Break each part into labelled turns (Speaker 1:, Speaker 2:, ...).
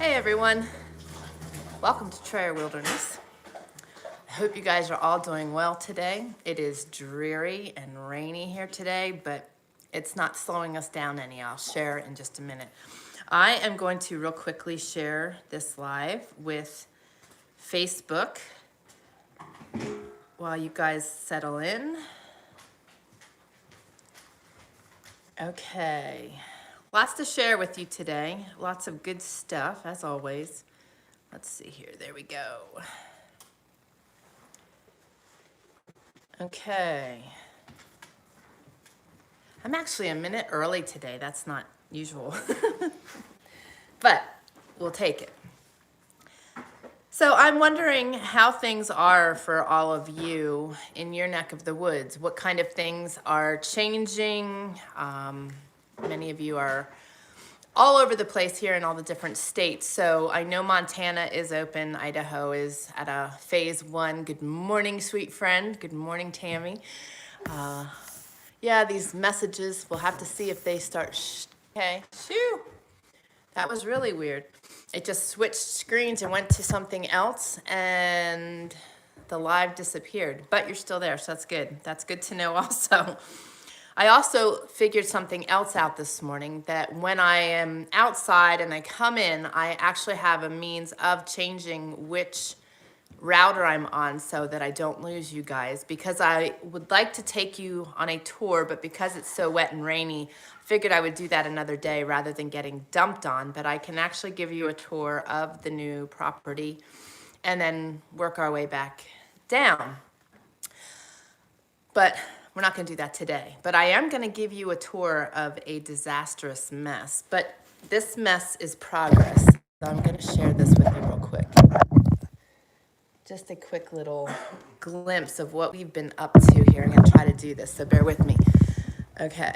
Speaker 1: Hey everyone, welcome to Trayer Wilderness. I hope you guys are all doing well today. It is dreary and rainy here today, but it's not slowing us down any. I'll share in just a minute. I am going to real quickly share this live with Facebook while you guys settle in. Okay, lots to share with you today. Lots of good stuff, as always. Let's see here, there we go. Okay. I'm actually a minute early today. That's not usual, but we'll take it. So I'm wondering how things are for all of you in your neck of the woods. What kind of things are changing? Many of you are all over the place here in all the different states. So I know Montana is open. Idaho is at a phase 1. Good morning, sweet friend. Good morning, Tammy. Yeah, these messages, we'll have to see if they start. Okay, shoo. That was really weird. It just switched screens and went to something else and the live disappeared, but you're still there, so that's good. That's good to know also. I also figured something else out this morning, that when I am outside and I come in, I actually have a means of changing which router I'm on so that I don't lose you guys, because I would like to take you on a tour, but because it's so wet and rainy, figured I would do that another day rather than getting dumped on. But I can actually give you a tour of the new property and then work our way back down. But we're not going to do that today. But I am going to give you a tour of a disastrous mess. But this mess is progress. So I'm going to share this with you real quick. Just a quick little glimpse of what we've been up to here. I'm going to try to do this, so bear with me. Okay.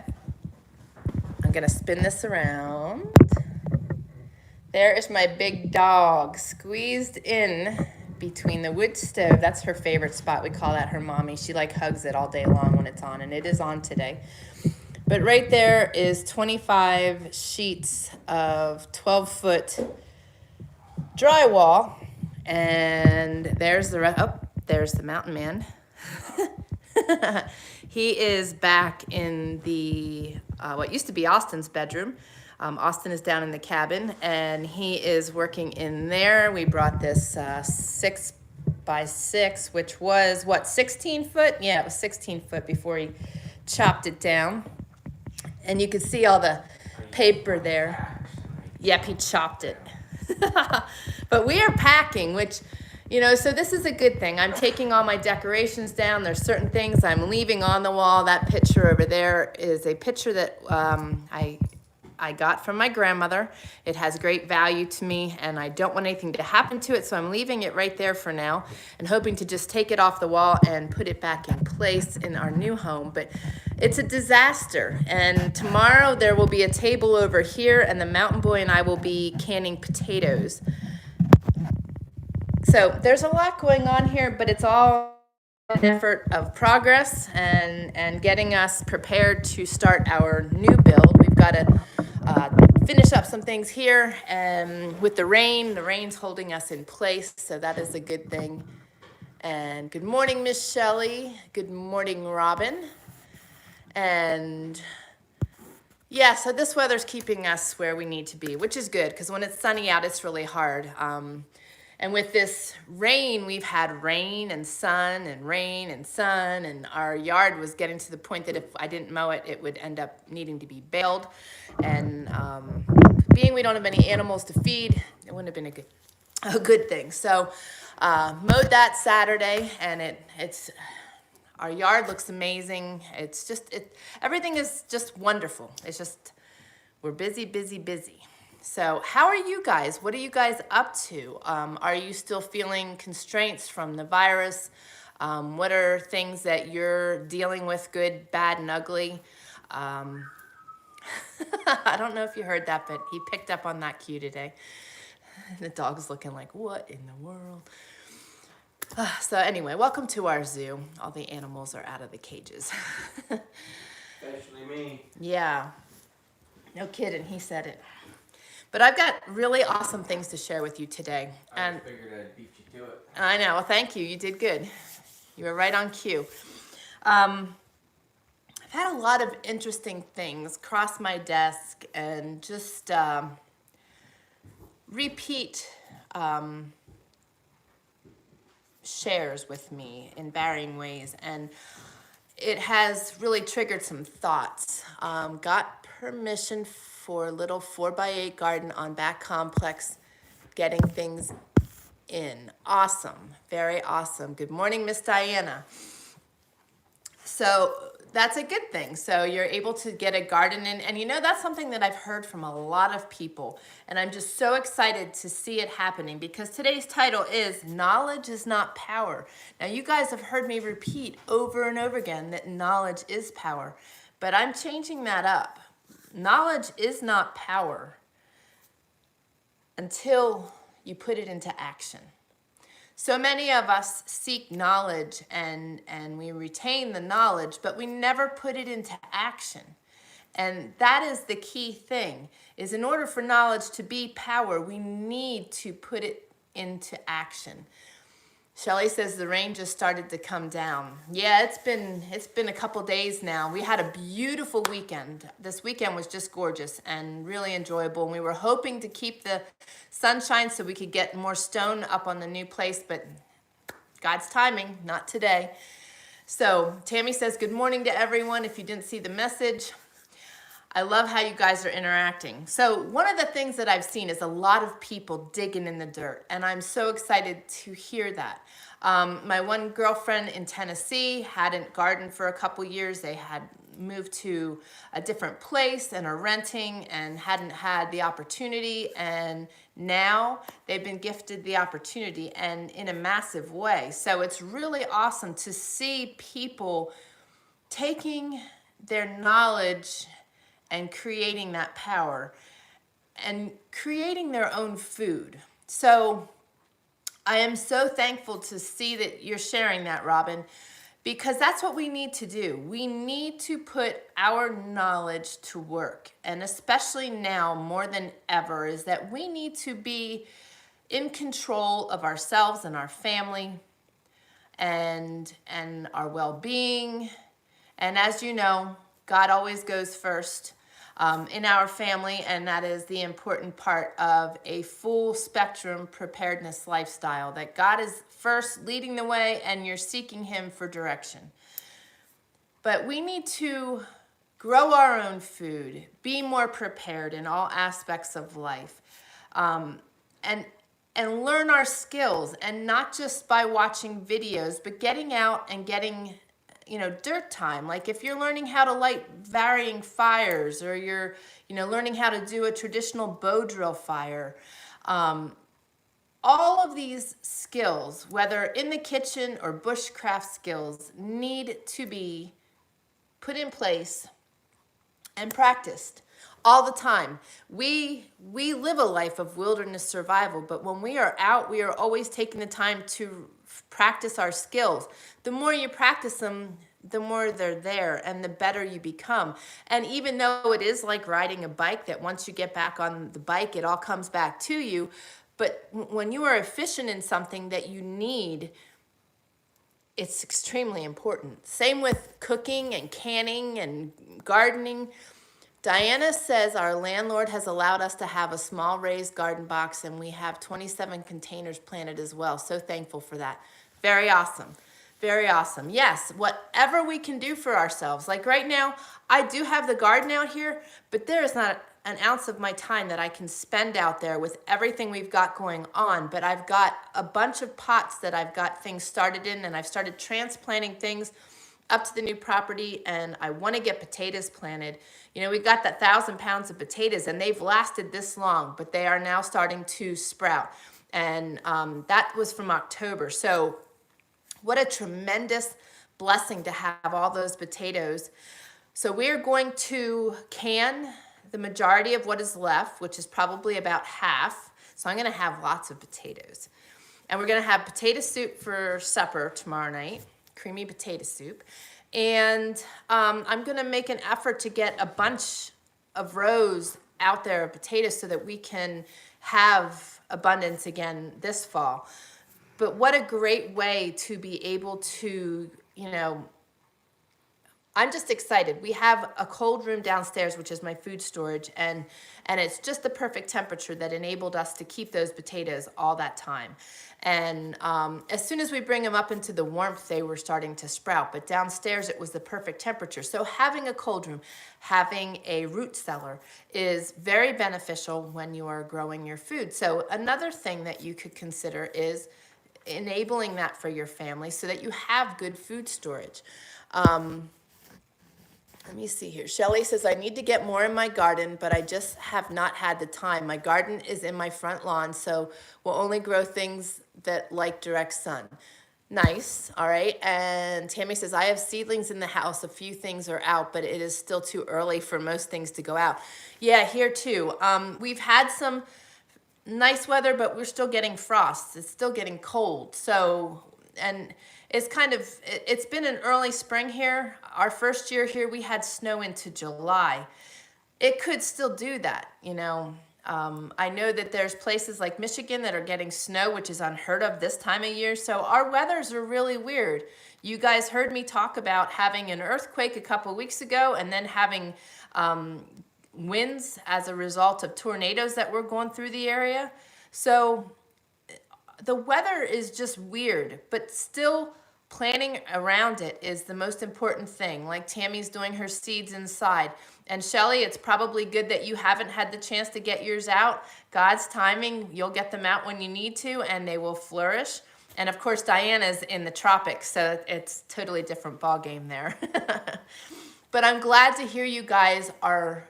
Speaker 1: I'm going to spin this around. There is my big dog squeezed in between the wood stove. That's her favorite spot. We call that her mommy. She like hugs it all day long when it's on, and it is on today. But right there is 25 sheets of 12-foot drywall. And there's there's the mountain man. He is back in the, what used to be Austin's bedroom. Austin is down in the cabin and he is working in there. We brought this 6x6, which was what, 16 foot? Yeah, it was 16 foot before he chopped it down. And you can see all the paper there. Yep, he chopped it. But we are packing, which, you know, so this is a good thing. I'm taking all my decorations down. There's certain things I'm leaving on the wall. That picture over there is a picture that I got from my grandmother. It has great value to me, and I don't want anything to happen to it, so I'm leaving it right there for now and hoping to just take it off the wall and put it back in place in our new home. But it's a disaster, and tomorrow there will be a table over here, and the mountain boy and I will be canning potatoes. So there's a lot going on here, but it's all an effort of progress and getting us prepared to start our new build. We've got to finish up some things here, and with the rain's holding us in place, so that is a good thing. And good morning, Miss Shelley. Good morning, Robin. And yeah, so this weather's keeping us where we need to be, which is good, because when it's sunny out, it's really hard. And with this rain, we've had rain and sun and rain and sun, and our yard was getting to the point that if I didn't mow it, it would end up needing to be baled. And being we don't have any animals to feed, it wouldn't have been a good thing. So mowed that Saturday, and our yard looks amazing. It's just, everything is just wonderful. It's just, we're busy, busy, busy. So how are you guys? What are you guys up to? Are you still feeling constraints from the virus? What are things that you're dealing with, good, bad, and ugly? I don't know if you heard that, but he picked up on that cue today. The dog's looking like, what in the world? So anyway, welcome to our zoo. All the animals are out of the cages.
Speaker 2: Especially me.
Speaker 1: Yeah, no kidding, he said it. But I've got really awesome things to share with you today.
Speaker 2: I figured I'd beat you to it.
Speaker 1: I know. Well, thank you. You did good. You were right on cue. I've had a lot of interesting things cross my desk and just repeat shares with me in varying ways. And it has really triggered some thoughts. Got permission for a little 4x8 garden on back complex, getting things in. Awesome. Very awesome. Good morning, Miss Diana. So that's a good thing. So you're able to get a garden in, and you know, that's something that I've heard from a lot of people, and I'm just so excited to see it happening because today's title is Knowledge is Not Power. Now you guys have heard me repeat over and over again that knowledge is power, but I'm changing that up. Knowledge is not power until you put it into action. So many of us seek knowledge and we retain the knowledge, but we never put it into action. And that is the key thing, is in order for knowledge to be power, we need to put it into action. Shelley says the rain just started to come down. Yeah, it's been a couple days now. We had a beautiful weekend. This weekend was just gorgeous and really enjoyable. And we were hoping to keep the sunshine so we could get more stone up on the new place, but God's timing, not today. So Tammy says, good morning to everyone. If you didn't see the message, I love how you guys are interacting. So one of the things that I've seen is a lot of people digging in the dirt, and I'm so excited to hear that. My one girlfriend in Tennessee hadn't gardened for a couple years. They had moved to a different place and are renting and hadn't had the opportunity, and now they've been gifted the opportunity and in a massive way. So it's really awesome to see people taking their knowledge and creating that power and creating their own food. So I am so thankful to see that you're sharing that, Robin, because that's what we need to do. We need to put our knowledge to work. And especially now more than ever is that we need to be in control of ourselves and our family and our well-being. And as you know, God always goes first in our family, and that is the important part of a full spectrum preparedness lifestyle, that God is first leading the way and you're seeking Him for direction. But we need to grow our own food, be more prepared in all aspects of life, and learn our skills, and not just by watching videos, but getting out and getting dirt time. Like if you're learning how to light varying fires, or you're, learning how to do a traditional bow drill fire, all of these skills, whether in the kitchen or bushcraft skills, need to be put in place and practiced all the time. We live a life of wilderness survival, but when we are out, we are always taking the time to practice our skills. The more you practice them, the more they're there and the better you become. And even though it is like riding a bike, that once you get back on the bike, it all comes back to you. But when you are efficient in something that you need, it's extremely important. Same with cooking and canning and gardening. Diana says our landlord has allowed us to have a small raised garden box, and we have 27 containers planted as well. So thankful for that. Very awesome. Very awesome. Yes, whatever we can do for ourselves. Like right now, I do have the garden out here, but there is not an ounce of my time that I can spend out there with everything we've got going on. But I've got a bunch of pots that I've got things started in, and I've started transplanting things up to the new property, and I want to get potatoes planted. We got that 1,000 pounds of potatoes, and they've lasted this long, but they are now starting to sprout. And that was from October. So what a tremendous blessing to have all those potatoes. So we're going to can the majority of what is left, which is probably about half. So I'm going to have lots of potatoes. And we're going to have potato soup for supper tomorrow night, creamy potato soup. And I'm going to make an effort to get a bunch of rows out there of potatoes so that we can have abundance again this fall. But what a great way to be able to, I'm just excited. We have a cold room downstairs, which is my food storage, and it's just the perfect temperature that enabled us to keep those potatoes all that time. And as soon as we bring them up into the warmth, they were starting to sprout. But downstairs, it was the perfect temperature. So having a cold room, having a root cellar is very beneficial when you are growing your food. So another thing that you could consider is enabling that for your family so that you have good food storage. Let me see here. Shelly says, I need to get more in my garden, but I just have not had the time. My garden is in my front lawn, so we'll only grow things that like direct sun. Nice, all right. And Tammy says, I have seedlings in the house. A few things are out, but it is still too early for most things to go out. Yeah, here too. We've had some nice weather, but we're still getting frost. It's still getting cold. So, and it's been an early spring here. Our first year here, we had snow into July. It could still do that, I know that there's places like Michigan that are getting snow, which is unheard of this time of year. So our weathers are really weird. You guys heard me talk about having an earthquake a couple weeks ago and then having winds as a result of tornadoes that were going through the area. So the weather is just weird, but still planning around it is the most important thing. Like Tammy's doing her seeds inside. And Shelly, it's probably good that you haven't had the chance to get yours out. God's timing, you'll get them out when you need to, and they will flourish. And of course, Diana's in the tropics, so it's totally different ball game there. But I'm glad to hear you guys are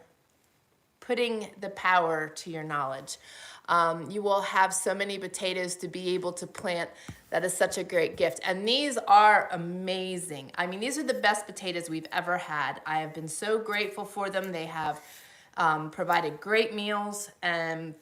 Speaker 1: putting the power to your knowledge. You will have so many potatoes to be able to plant. That is such a great gift. And these are amazing. I mean, these are the best potatoes we've ever had. I have been so grateful for them. They have provided great meals, and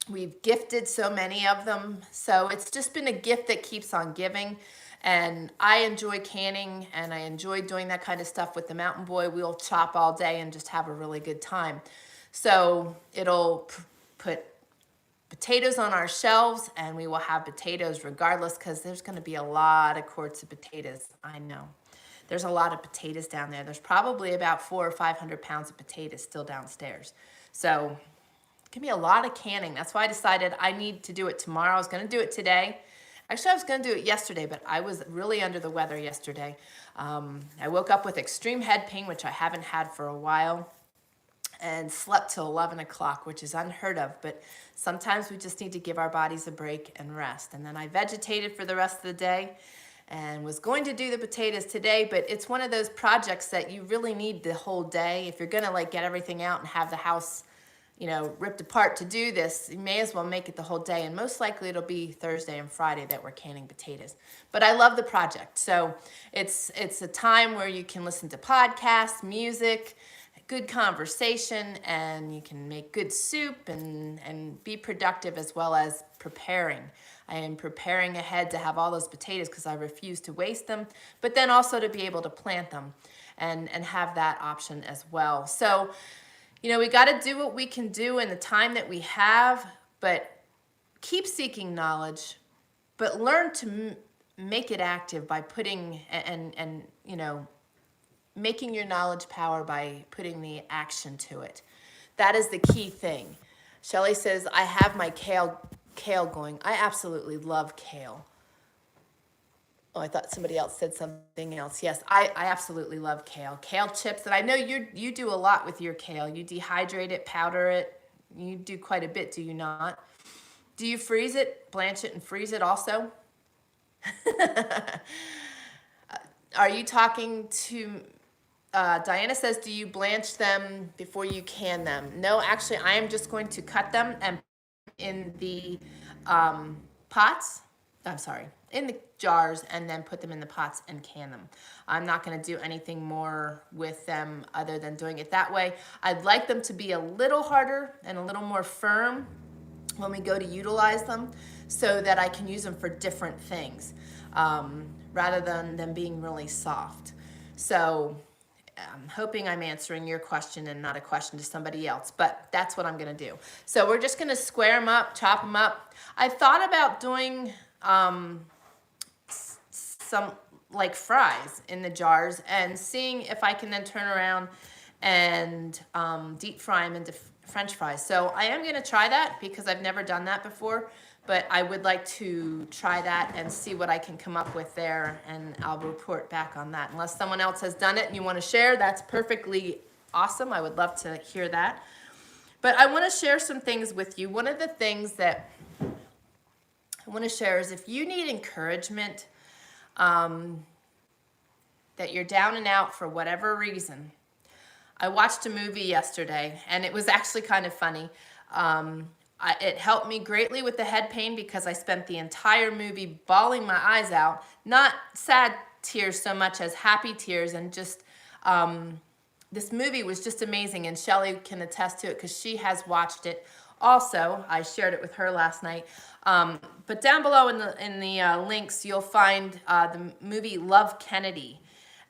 Speaker 1: we've gifted so many of them. So it's just been a gift that keeps on giving. And I enjoy canning, and I enjoy doing that kind of stuff with the Mountain Boy. We'll chop all day and just have a really good time. So it'll put potatoes on our shelves, and we will have potatoes regardless, because there's going to be a lot of quarts of potatoes. I know there's a lot of potatoes down there. There's probably about 400 or 500 pounds of potatoes still downstairs. So give me a lot of canning. That's why I decided I need to do it tomorrow. I was going to do it today. Actually, I was going to do it yesterday, but I was really under the weather yesterday. I woke up with extreme head pain, which I haven't had for a while, and slept till 11 o'clock, which is unheard of. But sometimes we just need to give our bodies a break and rest. And then I vegetated for the rest of the day and was going to do the potatoes today, but it's one of those projects that you really need the whole day. If you're going to get everything out and have the house, ripped apart to do this, you may as well make it the whole day. And most likely it'll be Thursday and Friday that we're canning potatoes. But I love the project. So it's a time where you can listen to podcasts, music, good conversation, and you can make good soup and be productive, as well as preparing. I am preparing ahead to have all those potatoes because I refuse to waste them, but then also to be able to plant them and have that option as well. So, we got to do what we can do in the time that we have, but keep seeking knowledge, but learn to make it active by putting and making your knowledge power by putting the action to it. That is the key thing. Shelly says, I have my kale going. I absolutely love kale. Oh, I thought somebody else said something else. Yes, I absolutely love kale. Kale chips, and I know you do a lot with your kale. You dehydrate it, powder it. You do quite a bit, do you not? Do you freeze it, blanch it, and freeze it also? Are you talking to... Diana says, do you blanch them before you can them? No, actually, I am just going to cut them and in the in the jars, and then put them in the pots and can them. I'm not going to do anything more with them other than doing it that way. I'd like them to be a little harder and a little more firm when we go to utilize them, so that I can use them for different things rather than them being really soft. So I'm hoping I'm answering your question and not a question to somebody else, but that's what I'm gonna do. So we're just gonna square them up, chop them up. I thought about doing some like fries in the jars and seeing if I can then turn around and deep fry them into French fries. So I am gonna try that because I've never done that before, but I would like to try that and see what I can come up with there, and I'll report back on that. Unless someone else has done it and you wanna share, that's perfectly awesome. I would love to hear that. But I wanna share some things with you. One of the things that I wanna share is if you need encouragement, that you're down and out for whatever reason. I watched a movie yesterday, and it was actually kind of funny. It helped me greatly with the head pain because I spent the entire movie bawling my eyes out. Not sad tears so much as happy tears, and just this movie was just amazing, and Shelly can attest to it because she has watched it also. I shared it with her last night. But down below in the links, you'll find the movie Love Kennedy.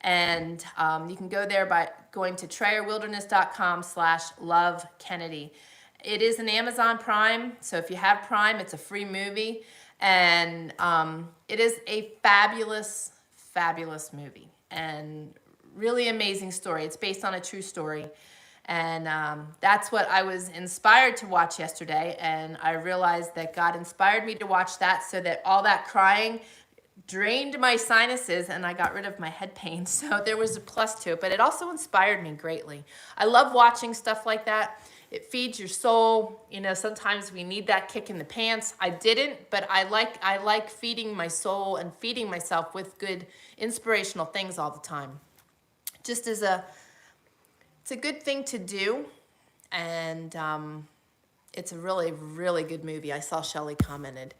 Speaker 1: And you can go there by going to TrayerWilderness.com/lovekennedy. It is an Amazon Prime, so if you have Prime, it's a free movie. And it is a fabulous, fabulous movie. And really amazing story. It's based on a true story. And that's what I was inspired to watch yesterday. And I realized that God inspired me to watch that so that all that crying drained my sinuses and I got rid of my head pain. So there was a plus to it, but it also inspired me greatly. I love watching stuff like that. It feeds your soul. You know, sometimes we need that kick in the pants. I didn't, but I like feeding my soul and feeding myself with good inspirational things all the time. Just as it's a good thing to do, and it's a really, really good movie. I saw Shelly commented.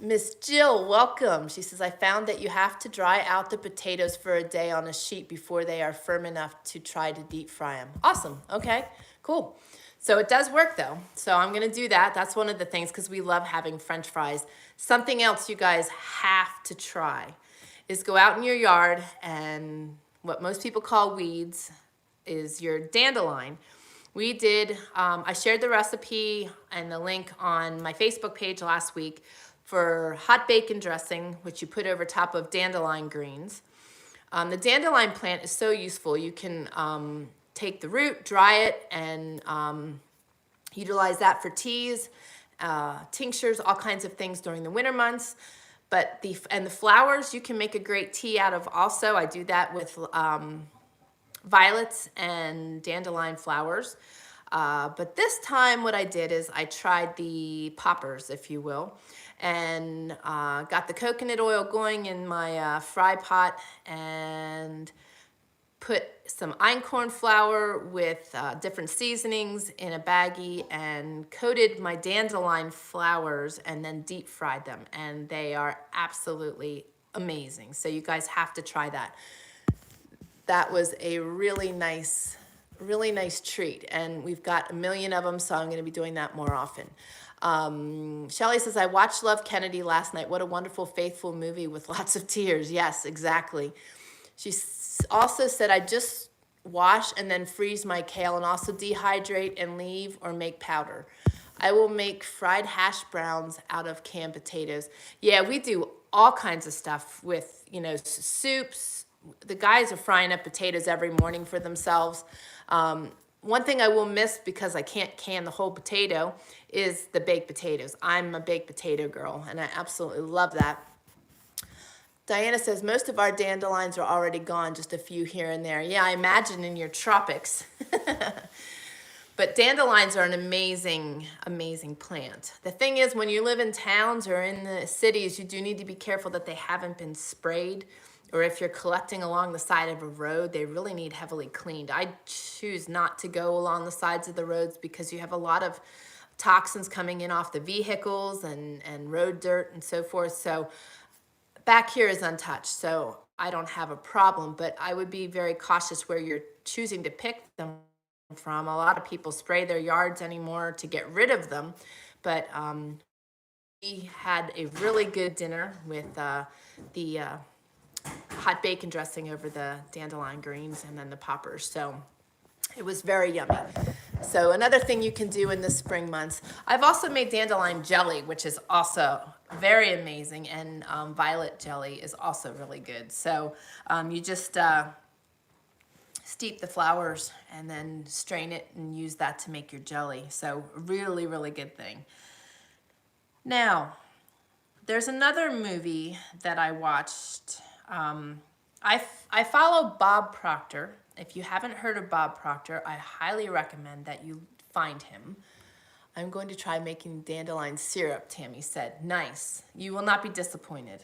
Speaker 1: Miss Jill, welcome. She says, I found that you have to dry out the potatoes for a day on a sheet before they are firm enough to try to deep fry them. Awesome. Okay, cool. So it does work though. So I'm going to do that. That's one of the things because we love having French fries. Something else you guys have to try is go out in your yard, and what most people call weeds is your dandelion. We did, I shared the recipe and the link on my Facebook page last week for hot bacon dressing, which you put over top of dandelion greens. The dandelion plant is so useful. You can take the root, dry it, and utilize that for teas, tinctures, all kinds of things during the winter months. But the flowers you can make a great tea out of also. I do that with violets and dandelion flowers. But this time what I did is I tried the poppers, if you will, and got the coconut oil going in my fry pot and put some einkorn flour with different seasonings in a baggie and coated my dandelion flowers and then deep fried them. And they are absolutely amazing. So you guys have to try that. That was a really nice treat. And we've got a million of them, so I'm going to be doing that more often. Shelly says, I watched Love Kennedy last night. What a wonderful, faithful movie with lots of tears. Yes, exactly. She also said, I just wash and then freeze my kale and also dehydrate and leave or make powder. I will make fried hash browns out of canned potatoes. Yeah, we do all kinds of stuff with, you know, soups. The guys are frying up potatoes every morning for themselves. One thing I will miss because I can't can the whole potato is the baked potatoes. I'm a baked potato girl, and I absolutely love that. Diana says, most of our dandelions are already gone, just a few here and there. Yeah, I imagine in your tropics. But dandelions are an amazing, amazing plant. The thing is, when you live in towns or in the cities, you do need to be careful that they haven't been sprayed. Or if you're collecting along the side of a road, they really need heavily cleaned. I choose not to go along the sides of the roads because you have a lot of toxins coming in off the vehicles and road dirt and so forth. So back here is untouched, so I don't have a problem, but I would be very cautious where you're choosing to pick them from. A lot of people spray their yards anymore to get rid of them, but we had a really good dinner with the hot bacon dressing over the dandelion greens and then the poppers. So it was very yummy. So another thing you can do in the spring months. I've also made dandelion jelly, which is also very amazing, and violet jelly is also really good. So you just steep the flowers and then strain it and use that to make your jelly. So really, really good thing. Now, there's another movie that I watched. I follow Bob Proctor. If you haven't heard of Bob Proctor, I highly recommend that you find him. I'm going to try making dandelion syrup, Tammy said. Nice. You will not be disappointed.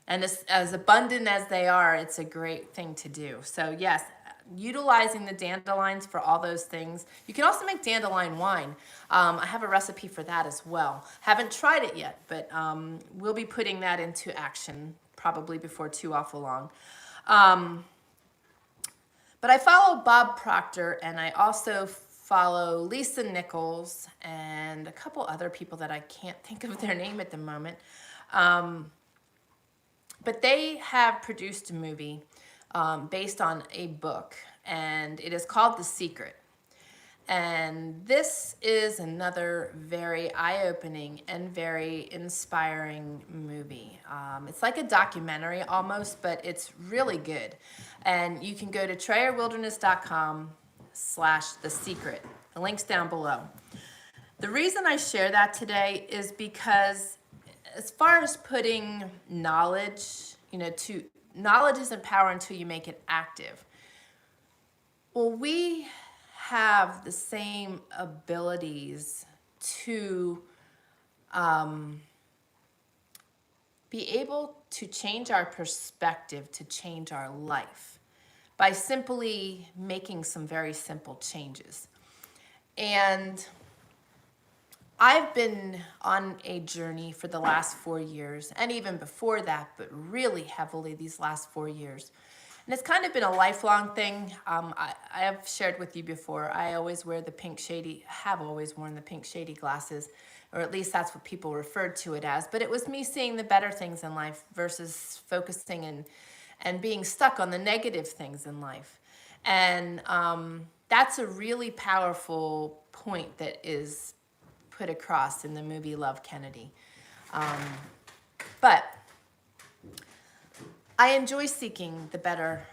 Speaker 1: And as abundant as they are, it's a great thing to do. So yes, utilizing the dandelions for all those things. You can also make dandelion wine. I have a recipe for that as well. Haven't tried it yet, but we'll be putting that into action probably before too awful long. But I follow Bob Proctor, and I also follow Lisa Nichols and a couple other people that I can't think of their name at the moment. But they have produced a movie based on a book, and it is called The Secret. And this is another very eye-opening and very inspiring movie. It's like a documentary almost, but it's really good. And you can go to trayerwilderness.com/The Secret. The link's down below. The reason I share that today is because as far as putting knowledge, knowledge isn't power until you make it active. Well, we have the same abilities to be able to change our perspective, to change our life by simply making some very simple changes. And I've been on a journey for the last 4 years, and even before that, but really heavily these last 4 years. And it's kind of been a lifelong thing. I have shared with you before, I always wear the pink shady, have always worn the pink shady glasses, or at least that's what people referred to it as. But it was me seeing the better things in life versus focusing and being stuck on the negative things in life. And that's a really powerful point that is put across in the movie Love Kennedy. But I enjoy seeking the better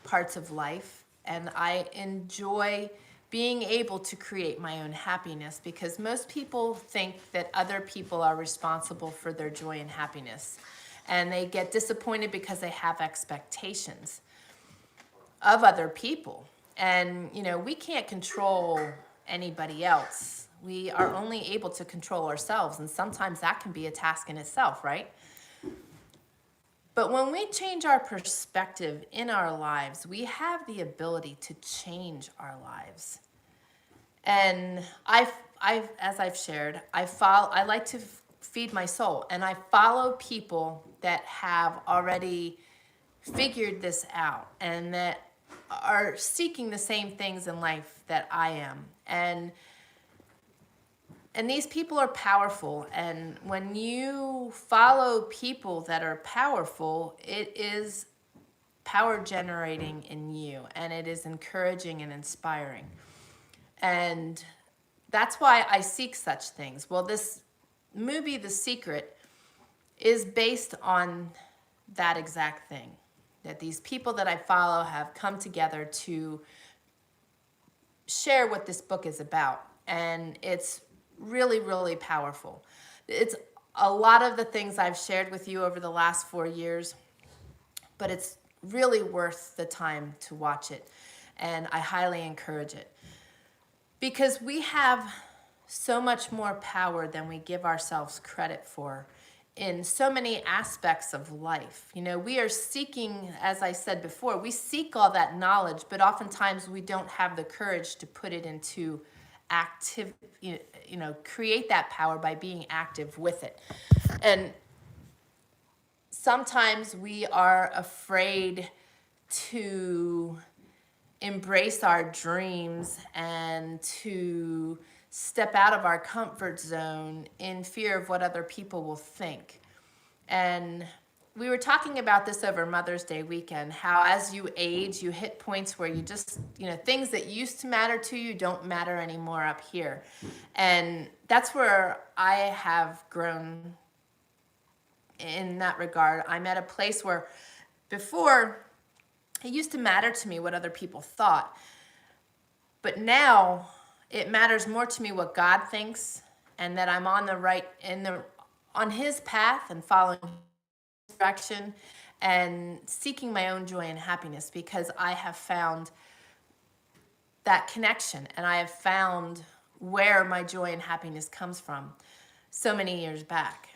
Speaker 1: parts of life, and I enjoy being able to create my own happiness, because most people think that other people are responsible for their joy and happiness, and they get disappointed because they have expectations of other people. And we can't control anybody else. We are only able to control ourselves, and sometimes that can be a task in itself, right? But when we change our perspective in our lives, we have the ability to change our lives. And as I've shared, I like to feed my soul, and I follow people that have already figured this out and that are seeking the same things in life that I am. And these people are powerful, and when you follow people that are powerful, it is power generating in you, and it is encouraging and inspiring. And that's why I seek such things. Well, this movie, The Secret, is based on that exact thing, that these people that I follow have come together to share what this book is about. And it's really, really powerful. It's a lot of the things I've shared with you over the last 4 years, but it's really worth the time to watch it, and I highly encourage it, because we have so much more power than we give ourselves credit for in so many aspects of life. We are seeking, as I said before, we seek all that knowledge, but oftentimes we don't have the courage to put it into active, create that power by being active with it. And sometimes we are afraid to embrace our dreams and to step out of our comfort zone in fear of what other people will think. And we were talking about this over Mother's Day weekend, how as you age, you hit points where you just, things that used to matter to you don't matter anymore up here. And that's where I have grown in that regard. I'm at a place where before it used to matter to me what other people thought, but now it matters more to me what God thinks, and that I'm on on his path and following his direction and seeking my own joy and happiness, because I have found that connection and I have found where my joy and happiness comes from so many years back.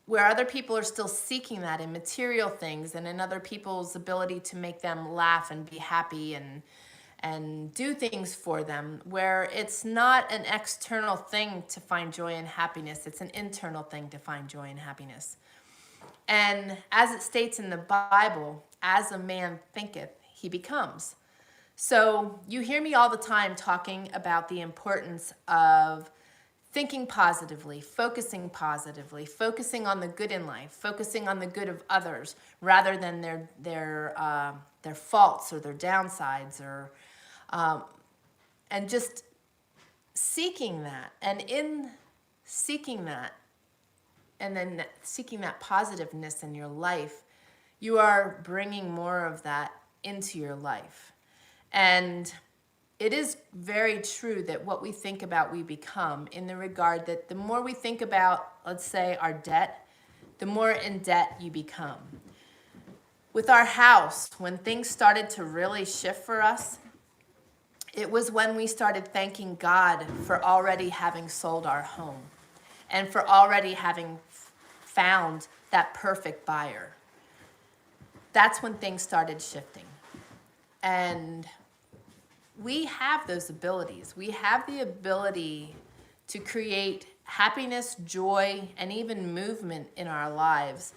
Speaker 1: Where other people are still seeking that in material things and in other people's ability to make them laugh and be happy and do things for them, where it's not an external thing to find joy and happiness, it's an internal thing to find joy and happiness. And as it states in the Bible, as a man thinketh, he becomes. So you hear me all the time talking about the importance of thinking positively, focusing on the good in life, focusing on the good of others rather than their faults or their downsides, or and just seeking that. And in seeking that, and then seeking that positiveness in your life, you are bringing more of that into your life. And it is very true that what we think about, we become, in the regard that the more we think about, let's say, our debt, the more in debt you become. With our house, when things started to really shift for us, it was when we started thanking God for already having sold our home and for already having found that perfect buyer. That's when things started shifting. And we have those abilities. We have the ability to create happiness, joy, and even movement in our lives,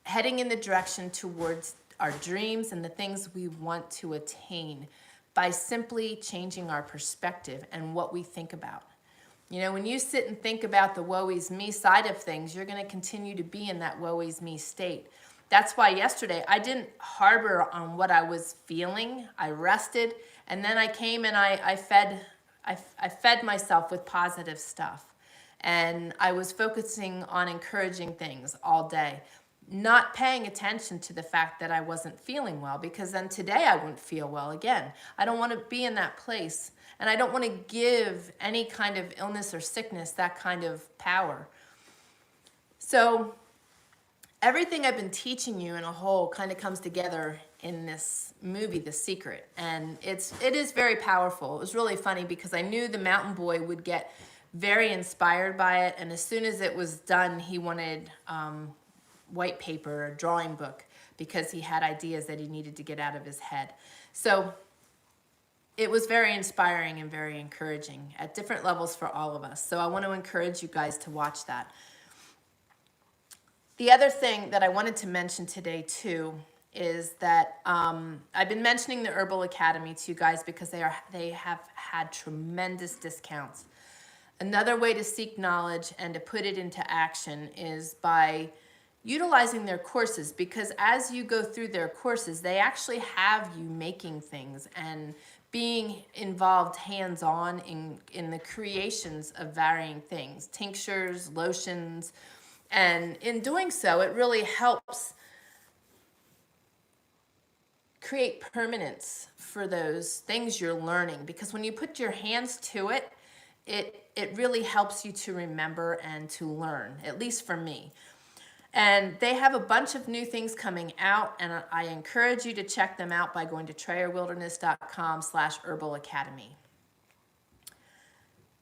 Speaker 1: heading in the direction towards our dreams and the things we want to attain by simply changing our perspective and what we think about. When you sit and think about the woe is me side of things, you're going to continue to be in that woe is me state. That's why yesterday I didn't harbor on what I was feeling. I rested, and then I came and I fed myself with positive stuff. And I was focusing on encouraging things all day, not paying attention to the fact that I wasn't feeling well, because then today I wouldn't feel well again. I don't want to be in that place, and I don't want to give any kind of illness or sickness that kind of power. So everything I've been teaching you in a whole kind of comes together in this movie, The Secret. And it is very powerful. It was really funny because I knew the mountain boy would get very inspired by it. And as soon as it was done, he wanted white paper, a drawing book, because he had ideas that he needed to get out of his head. So it was very inspiring and very encouraging at different levels for all of us. So I want to encourage you guys to watch that. The other thing that I wanted to mention today too is that I've been mentioning the Herbal Academy to you guys because they have had tremendous discounts. Another way to seek knowledge and to put it into action is by utilizing their courses, because as you go through their courses, they actually have you making things and being involved hands-on in the creations of varying things, tinctures, lotions. And in doing so, it really helps create permanence for those things you're learning, because when you put your hands to it, it really helps you to remember and to learn, at least for me. And they have a bunch of new things coming out, and I encourage you to check them out by going to TrayerWilderness.com/herbalacademy.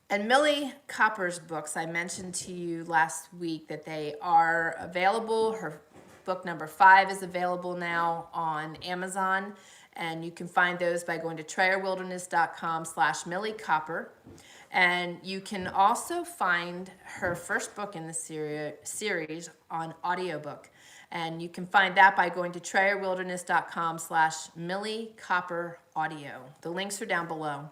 Speaker 1: And Millie Copper's books, I mentioned to you last week that they are available. Her book number 5 is available now on Amazon, and you can find those by going to TrayerWilderness.com/Millie Copper. And you can also find her first book in the series on audiobook. And you can find that by going to TrayerWilderness.com/Millie Copper Audio. The links are down below.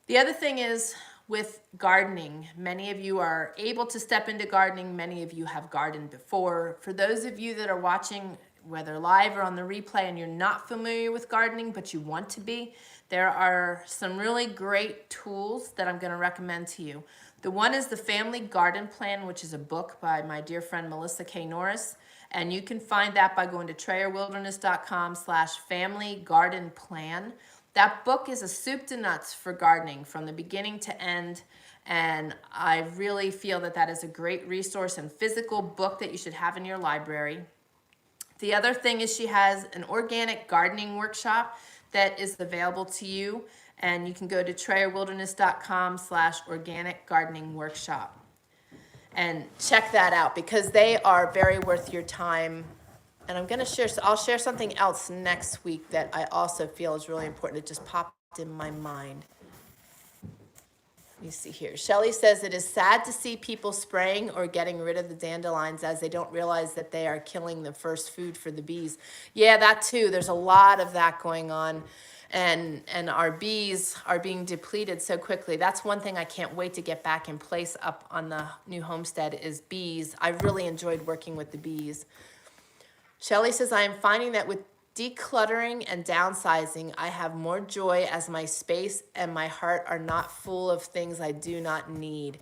Speaker 1: The other thing is, with gardening. Many of you are able to step into gardening. Many of you have gardened before. For those of you that are watching, whether live or on the replay, and you're not familiar with gardening, but you want to be, there are some really great tools that I'm going to recommend to you. The one is the Family Garden Plan, which is a book by my dear friend Melissa K. Norris. And you can find that by going to TrayerWilderness.com/Family Garden Plan. That book is a soup to nuts for gardening from the beginning to end. And I really feel that that is a great resource and physical book that you should have in your library. The other thing is she has an organic gardening workshop that is available to you. And you can go to TrayerWilderness.com/Organic Gardening Workshop and check that out because they are very worth your time. And I'll share something else next week that I also feel is really important. It just popped in my mind. Let me see here. Shelley says it is sad to see people spraying or getting rid of the dandelions as they don't realize that they are killing the first food for the bees. Yeah, that too. There's a lot of that going on. And our bees are being depleted so quickly. That's one thing I can't wait to get back in place up on the new homestead is bees. I really enjoyed working with the bees. Shelley says, I am finding that with decluttering and downsizing, I have more joy as my space and my heart are not full of things I do not need.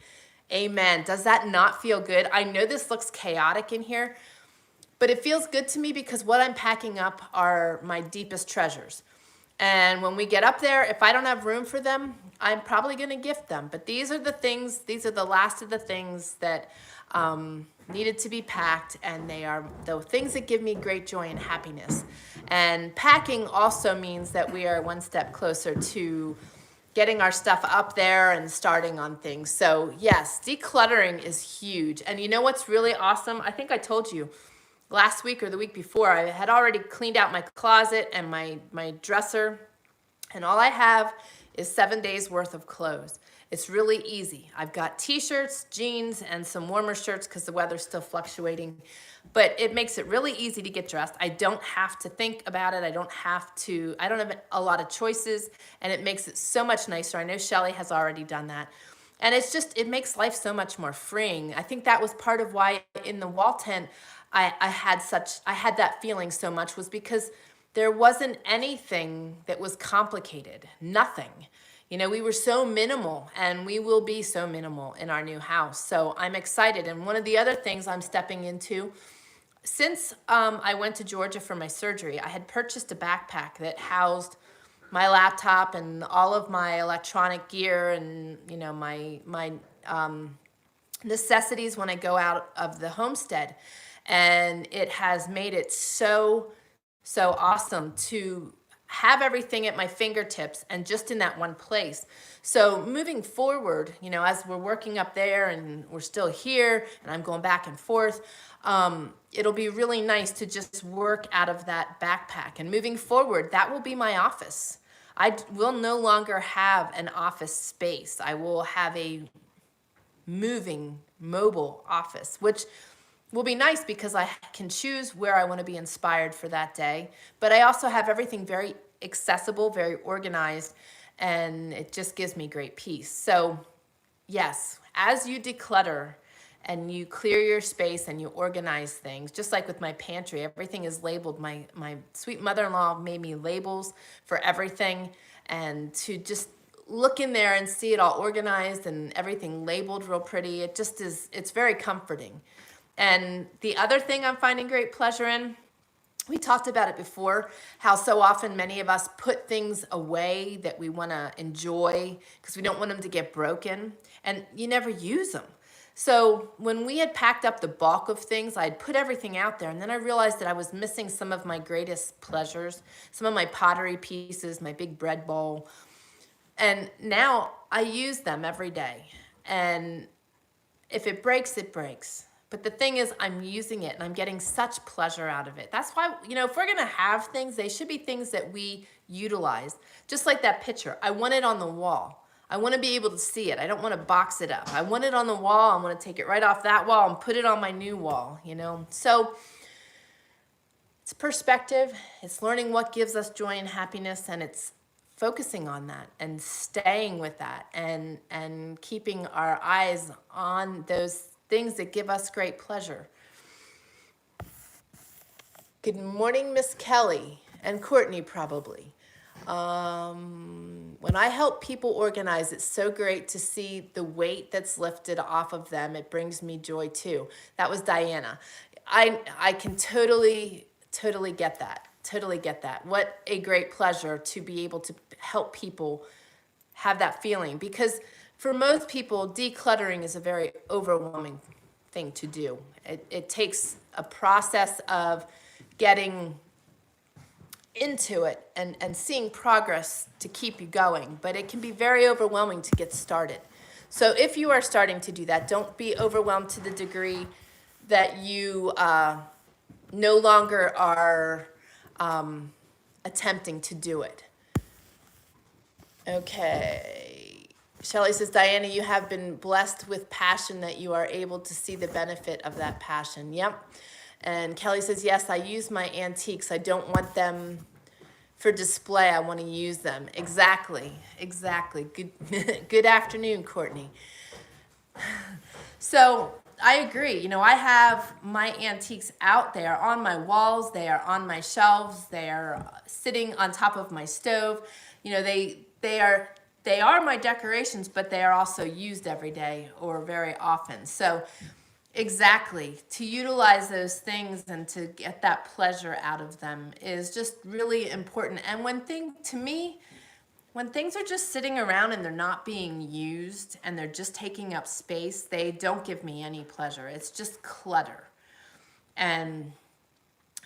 Speaker 1: Amen. Does that not feel good? I know this looks chaotic in here, but it feels good to me because what I'm packing up are my deepest treasures. And when we get up there, if I don't have room for them, I'm probably going to gift them. But these are the last of the things that needed to be packed, and they are the things that give me great joy and happiness. And packing also means that we are one step closer to getting our stuff up there and starting on things. So yes, decluttering is huge. And you know what's really awesome? I think I told you last week or the week before, I had already cleaned out my closet and my dresser, and all I have is 7 days worth of clothes. It's really easy. I've got t-shirts, jeans, and some warmer shirts because the weather's still fluctuating, but it makes it really easy to get dressed. I don't have to think about it. I don't have a lot of choices, and it makes it so much nicer. I know Shelley has already done that. And it makes life so much more freeing. I think that was part of why in the wall tent, I had that feeling so much was because there wasn't anything that was complicated, nothing. You know, we were so minimal and we will be so minimal in our new house. So I'm excited. And one of the other things I'm stepping into, since I went to Georgia for my surgery, I had purchased a backpack that housed my laptop and all of my electronic gear and, you know, my necessities when I go out of the homestead. And it has made it so awesome to have everything at my fingertips and just in that one place. So moving forward, you know, as we're working up there and we're still here and I'm going back and forth, it'll be really nice to just work out of that backpack. And moving forward, that will be my office. I will no longer have an office space. I will have a moving, mobile office, which will be nice because I can choose where I want to be inspired for that day. But I also have everything very accessible, very organized, and it just gives me great peace. So yes, as you declutter and you clear your space and you organize things, just like with my pantry, everything is labeled. My sweet mother-in-law made me labels for everything, and to just look in there and see it all organized and everything labeled real pretty, it's very comforting. And the other thing I'm finding great pleasure in, we talked about it before, how so often many of us put things away that we want to enjoy because we don't want them to get broken, and you never use them. So when we had packed up the bulk of things, I had put everything out there, and then I realized that I was missing some of my greatest pleasures, some of my pottery pieces, my big bread bowl, and now I use them every day. And if it breaks, it breaks. But the thing is, I'm using it and I'm getting such pleasure out of it. That's why, you know, if we're gonna have things, they should be things that we utilize. Just like that picture, I want it on the wall. I wanna be able to see it. I don't wanna box it up. I want it on the wall. I wanna take it right off that wall and put it on my new wall, you know? So it's perspective, it's learning what gives us joy and happiness, and it's focusing on that and staying with that and keeping our eyes on those things that give us great pleasure. Good morning, Miss Kelly and Courtney, probably. When I help people organize, it's so great to see the weight that's lifted off of them. It brings me joy too. That was Diana. I can totally get that. Totally get that. What a great pleasure to be able to help people have that feeling, because for most people, decluttering is a very overwhelming thing to do. It takes a process of getting into it and seeing progress to keep you going, but it can be very overwhelming to get started. So if you are starting to do that, don't be overwhelmed to the degree that you no longer are attempting to do it. Okay. Shelley says, Diana, you have been blessed with passion that you are able to see the benefit of that passion. Yep. And Kelly says, yes, I use my antiques. I don't want them for display. I want to use them. Exactly. Good, good afternoon, Courtney. So I agree. You know, I have my antiques out there on my walls. They are on my shelves. They are sitting on top of my stove. You know, they are my decorations, but they are also used every day or very often. So exactly, to utilize those things and to get that pleasure out of them is just really important. And when things are just sitting around and they're not being used and they're just taking up space, they don't give me any pleasure. It's just clutter. And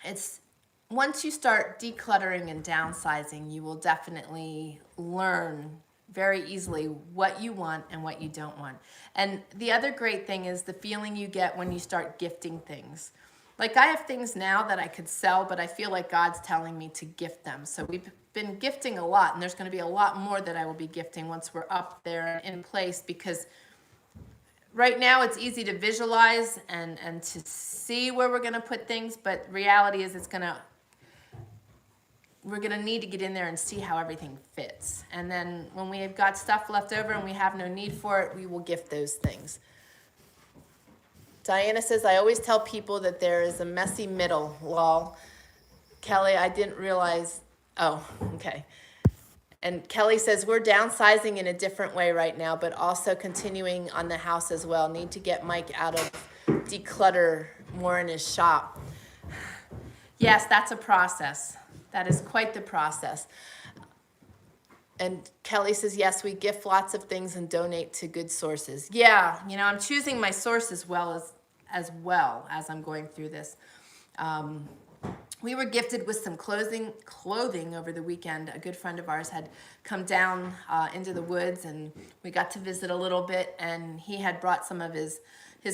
Speaker 1: it's once you start decluttering and downsizing, you will definitely learn very easily what you want and what you don't want. And the other great thing is the feeling you get when you start gifting things. Like I have things now that I could sell, but I feel like God's telling me to gift them. So we've been gifting a lot, and there's going to be a lot more that I will be gifting once we're up there in place, because right now it's easy to visualize and to see where we're going to put things, but reality is we're going to need to get in there and see how everything fits. And then when we've got stuff left over and we have no need for it, we will gift those things. Diana says, I always tell people that there is a messy middle, lol. Kelly, I didn't realize. Oh, okay. And Kelly says, we're downsizing in a different way right now, but also continuing on the house as well. Need to get Mike out of declutter more in his shop. Yes, that's a process. That is quite the process. And Kelly says, yes, we gift lots of things and donate to good sources. Yeah, you know, I'm choosing my source as well as I'm going through this. We were gifted with some clothing over the weekend. A good friend of ours had come down into the woods, and we got to visit a little bit, and he had brought some of his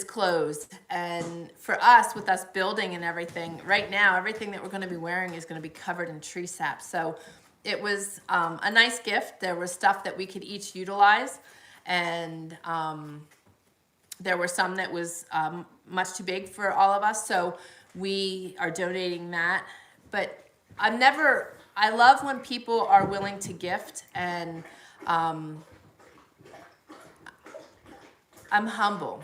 Speaker 1: clothes. And for us, with us building and everything, right now, everything that we're going to be wearing is going to be covered in tree sap. So it was a nice gift. There was stuff that we could each utilize, and there were some that was much too big for all of us. So we are donating that. But I love when people are willing to gift, and I'm humble.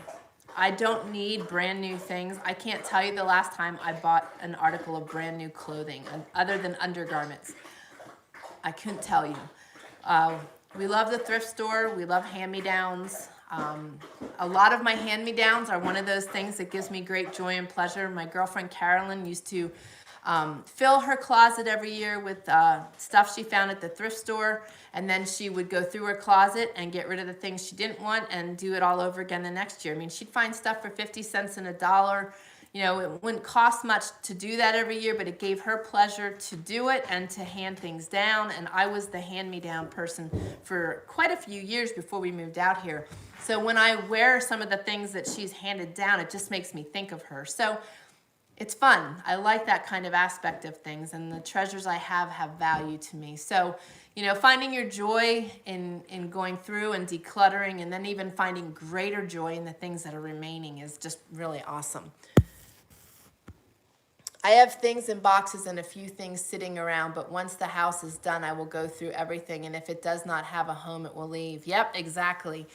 Speaker 1: I don't need brand new things. I can't tell you the last time I bought an article of brand new clothing other than undergarments. I couldn't tell you. We love the thrift store. We love hand-me-downs. A lot of my hand-me-downs are one of those things that gives me great joy and pleasure. My girlfriend Carolyn used to fill her closet every year with stuff she found at the thrift store, and then she would go through her closet and get rid of the things she didn't want and do it all over again the next year. I mean, she'd find stuff for 50 cents and $1. You know, it wouldn't cost much to do that every year, but it gave her pleasure to do it and to hand things down. And I was the hand-me-down person for quite a few years before we moved out here. So when I wear some of the things that she's handed down, it just makes me think of her. So it's fun. I like that kind of aspect of things, and the treasures I have value to me. So, you know, finding your joy in going through and decluttering, and then even finding greater joy in the things that are remaining is just really awesome. I have things in boxes and a few things sitting around, but once the house is done, I will go through everything. And if it does not have a home, it will leave. Yep, exactly.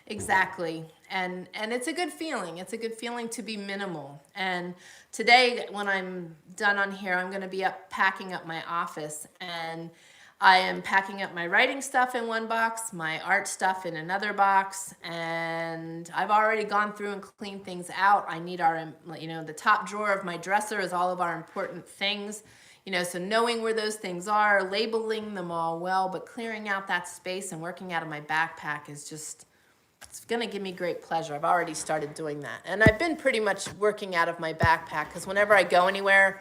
Speaker 1: Exactly. And it's a good feeling. It's a good feeling to be minimal. And today, when I'm done on here, I'm going to be up packing up my office, and I am packing up my writing stuff in one box, my art stuff in another box, and I've already gone through and cleaned things out. I need our, the top drawer of my dresser is all of our important things, so knowing where those things are, labeling them all well, but clearing out that space and working out of my backpack is just, it's going to give me great pleasure. I've already started doing that. And I've been pretty much working out of my backpack because whenever I go anywhere,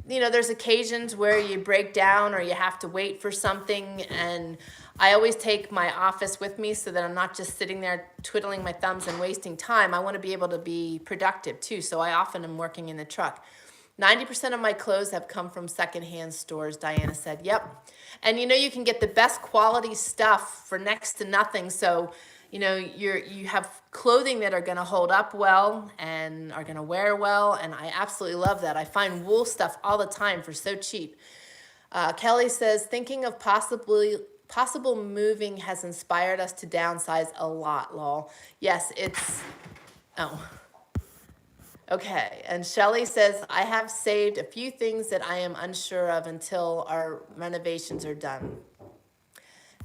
Speaker 1: there's occasions where you break down or you have to wait for something. And I always take my office with me so that I'm not just sitting there twiddling my thumbs and wasting time. I want to be able to be productive too. So I often am working in the truck. 90% of my clothes have come from secondhand stores, Diana said. Yep. And you can get the best quality stuff for next to nothing. So you have clothing that are going to hold up well and are going to wear well, and I absolutely love that. I find wool stuff all the time for so cheap. Kelly says, thinking of possible moving has inspired us to downsize a lot, lol. Yes, okay. And Shelly says, I have saved a few things that I am unsure of until our renovations are done.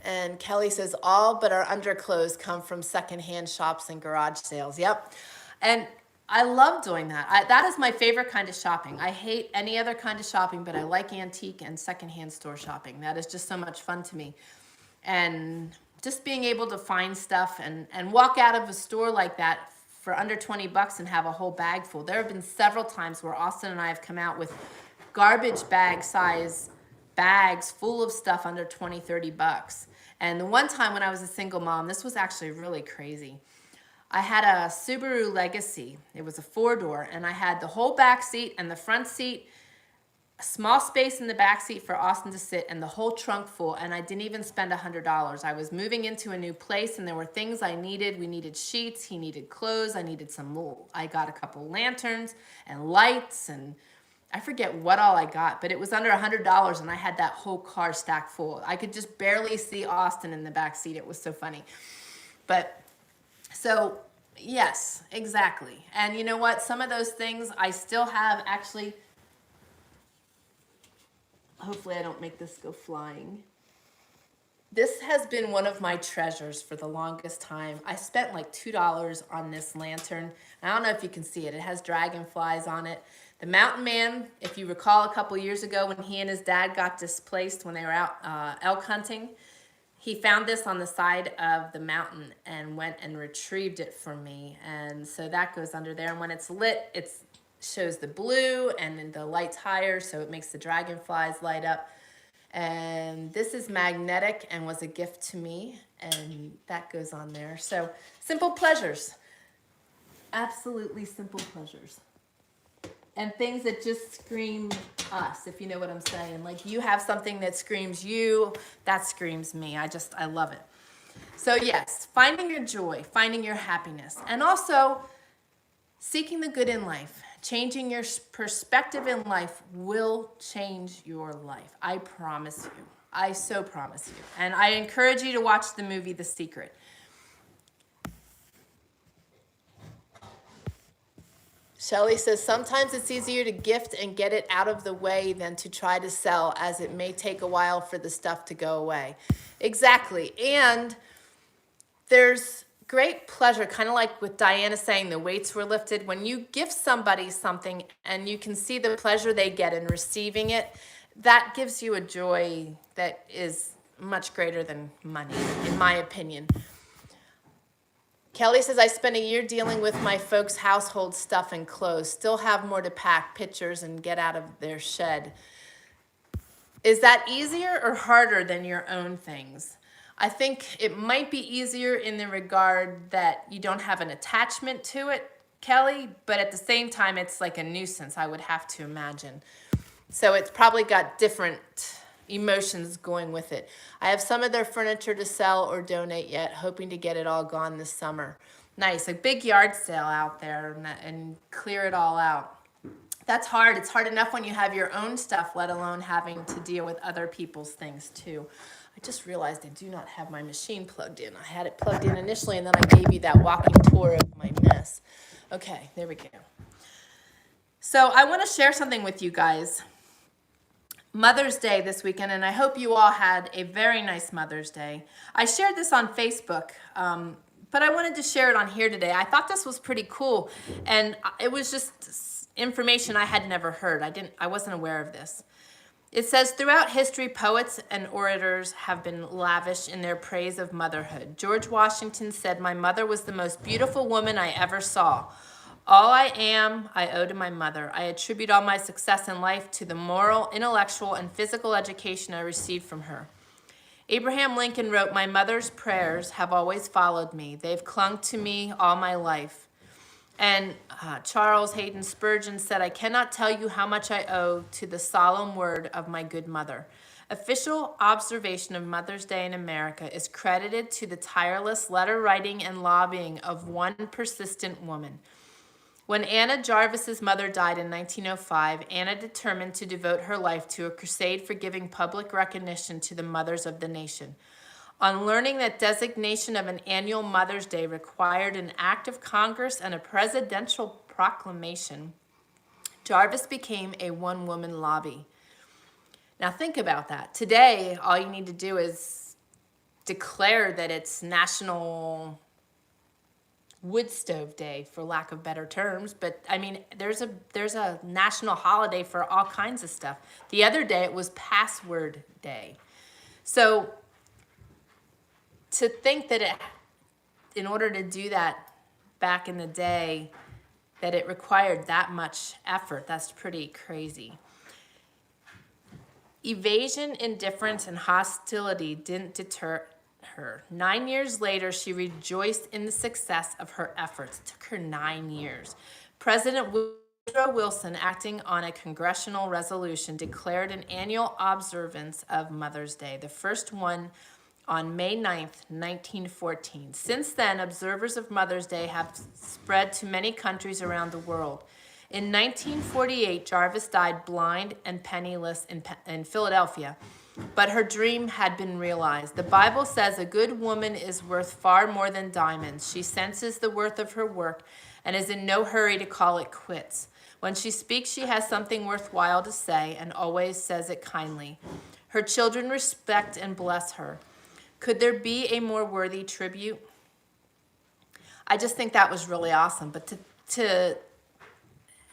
Speaker 1: And Kelly says, all but our underclothes come from secondhand shops and garage sales. Yep. And I love doing that. That is my favorite kind of shopping. I hate any other kind of shopping, but I like antique and secondhand store shopping. That is just so much fun to me. And just being able to find stuff and walk out of a store like that for under 20 bucks and have a whole bag full. There have been several times where Austin and I have come out with garbage bag size bags full of stuff under 20, 30 bucks. And the one time when I was a single mom, this was actually really crazy. I had a Subaru Legacy. It was a 4-door, and I had the whole back seat and the front seat, a small space in the back seat for Austin to sit, and the whole trunk full, and I didn't even spend $100. I was moving into a new place, and there were things I needed. We needed sheets, he needed clothes, I got a couple lanterns and lights, and I forget what all I got, but it was under $100, and I had that whole car stacked full. I could just barely see Austin in the back seat. It was so funny. But so, yes, exactly. And you know what? Some of those things I still have actually. Hopefully I don't make this go flying. This has been one of my treasures for the longest time. I spent like $2 on this lantern. I don't know if you can see it. It has dragonflies on it. The Mountain Man, if you recall a couple years ago when he and his dad got displaced when they were out elk hunting, he found this on the side of the mountain and went and retrieved it for me. And so that goes under there. And when it's lit, it shows the blue and then the light's higher, so it makes the dragonflies light up. And this is magnetic and was a gift to me, and that goes on there. So simple pleasures, absolutely simple pleasures, and things that just scream us, if you know what I'm saying. Like you have something that screams you, that screams me. I love it. So yes, finding your joy, finding your happiness, and also seeking the good in life. Changing your perspective in life will change your life. I promise you. I so promise you. And I encourage you to watch the movie The Secret. Shelley says, sometimes it's easier to gift and get it out of the way than to try to sell, as it may take a while for the stuff to go away. Exactly. And there's great pleasure, kind of like with Diana saying the weights were lifted. When you gift somebody something and you can see the pleasure they get in receiving it, that gives you a joy that is much greater than money, in my opinion. Kelly says, I spent a year dealing with my folks' household stuff and clothes. Still have more to pack, pictures, and get out of their shed. Is that easier or harder than your own things? I think it might be easier in the regard that you don't have an attachment to it, Kelly, but at the same time, it's like a nuisance, I would have to imagine. So it's probably got different emotions going with it. I have some of their furniture to sell or donate yet, hoping to get it all gone this summer. Nice, a big yard sale out there and clear it all out. That's hard. It's hard enough when you have your own stuff, let alone having to deal with other people's things too. I just realized I do not have my machine plugged in. I had it plugged in initially, and then I gave you that walking tour of my mess. Okay, there we go. So I want to share something with you guys. Mother's Day this weekend, and I hope you all had a very nice Mother's Day. I shared this on Facebook, but I wanted to share it on here today. I thought this was pretty cool, and it was just information I had never heard. I wasn't aware of this. It says, throughout history, poets and orators have been lavish in their praise of motherhood. George Washington said, "My mother was the most beautiful woman I ever saw. All I am, I owe to my mother. I attribute all my success in life to the moral, intellectual, and physical education I received from her." Abraham Lincoln wrote, "My mother's prayers have always followed me. They've clung to me all my life." And Charles Hayden Spurgeon said, "I cannot tell you how much I owe to the solemn word of my good mother." Official observation of Mother's Day in America is credited to the tireless letter writing and lobbying of one persistent woman. When Anna Jarvis's mother died in 1905, Anna determined to devote her life to a crusade for giving public recognition to the mothers of the nation. On learning that designation of an annual Mother's Day required an act of Congress and a presidential proclamation, Jarvis became a one-woman lobby. Now think about that. Today, all you need to do is declare that it's National Wood Stove Day, for lack of better terms. But I mean, there's a national holiday for all kinds of stuff. The other day, it was Password Day. So to think that in order to do that back in the day, that it required that much effort, that's pretty crazy. Evasion, indifference, and hostility didn't deter her. 9 years later, she rejoiced in the success of her efforts. It took her 9 years. President Woodrow Wilson, acting on a congressional resolution, declared an annual observance of Mother's Day, the first one on May 9th, 1914. Since then, observers of Mother's Day have spread to many countries around the world. In 1948, Jarvis died blind and penniless in Philadelphia, but her dream had been realized. The Bible says a good woman is worth far more than diamonds. She senses the worth of her work and is in no hurry to call it quits. When she speaks, she has something worthwhile to say and always says it kindly. Her children respect and bless her. Could there be a more worthy tribute? I just think that was really awesome. But to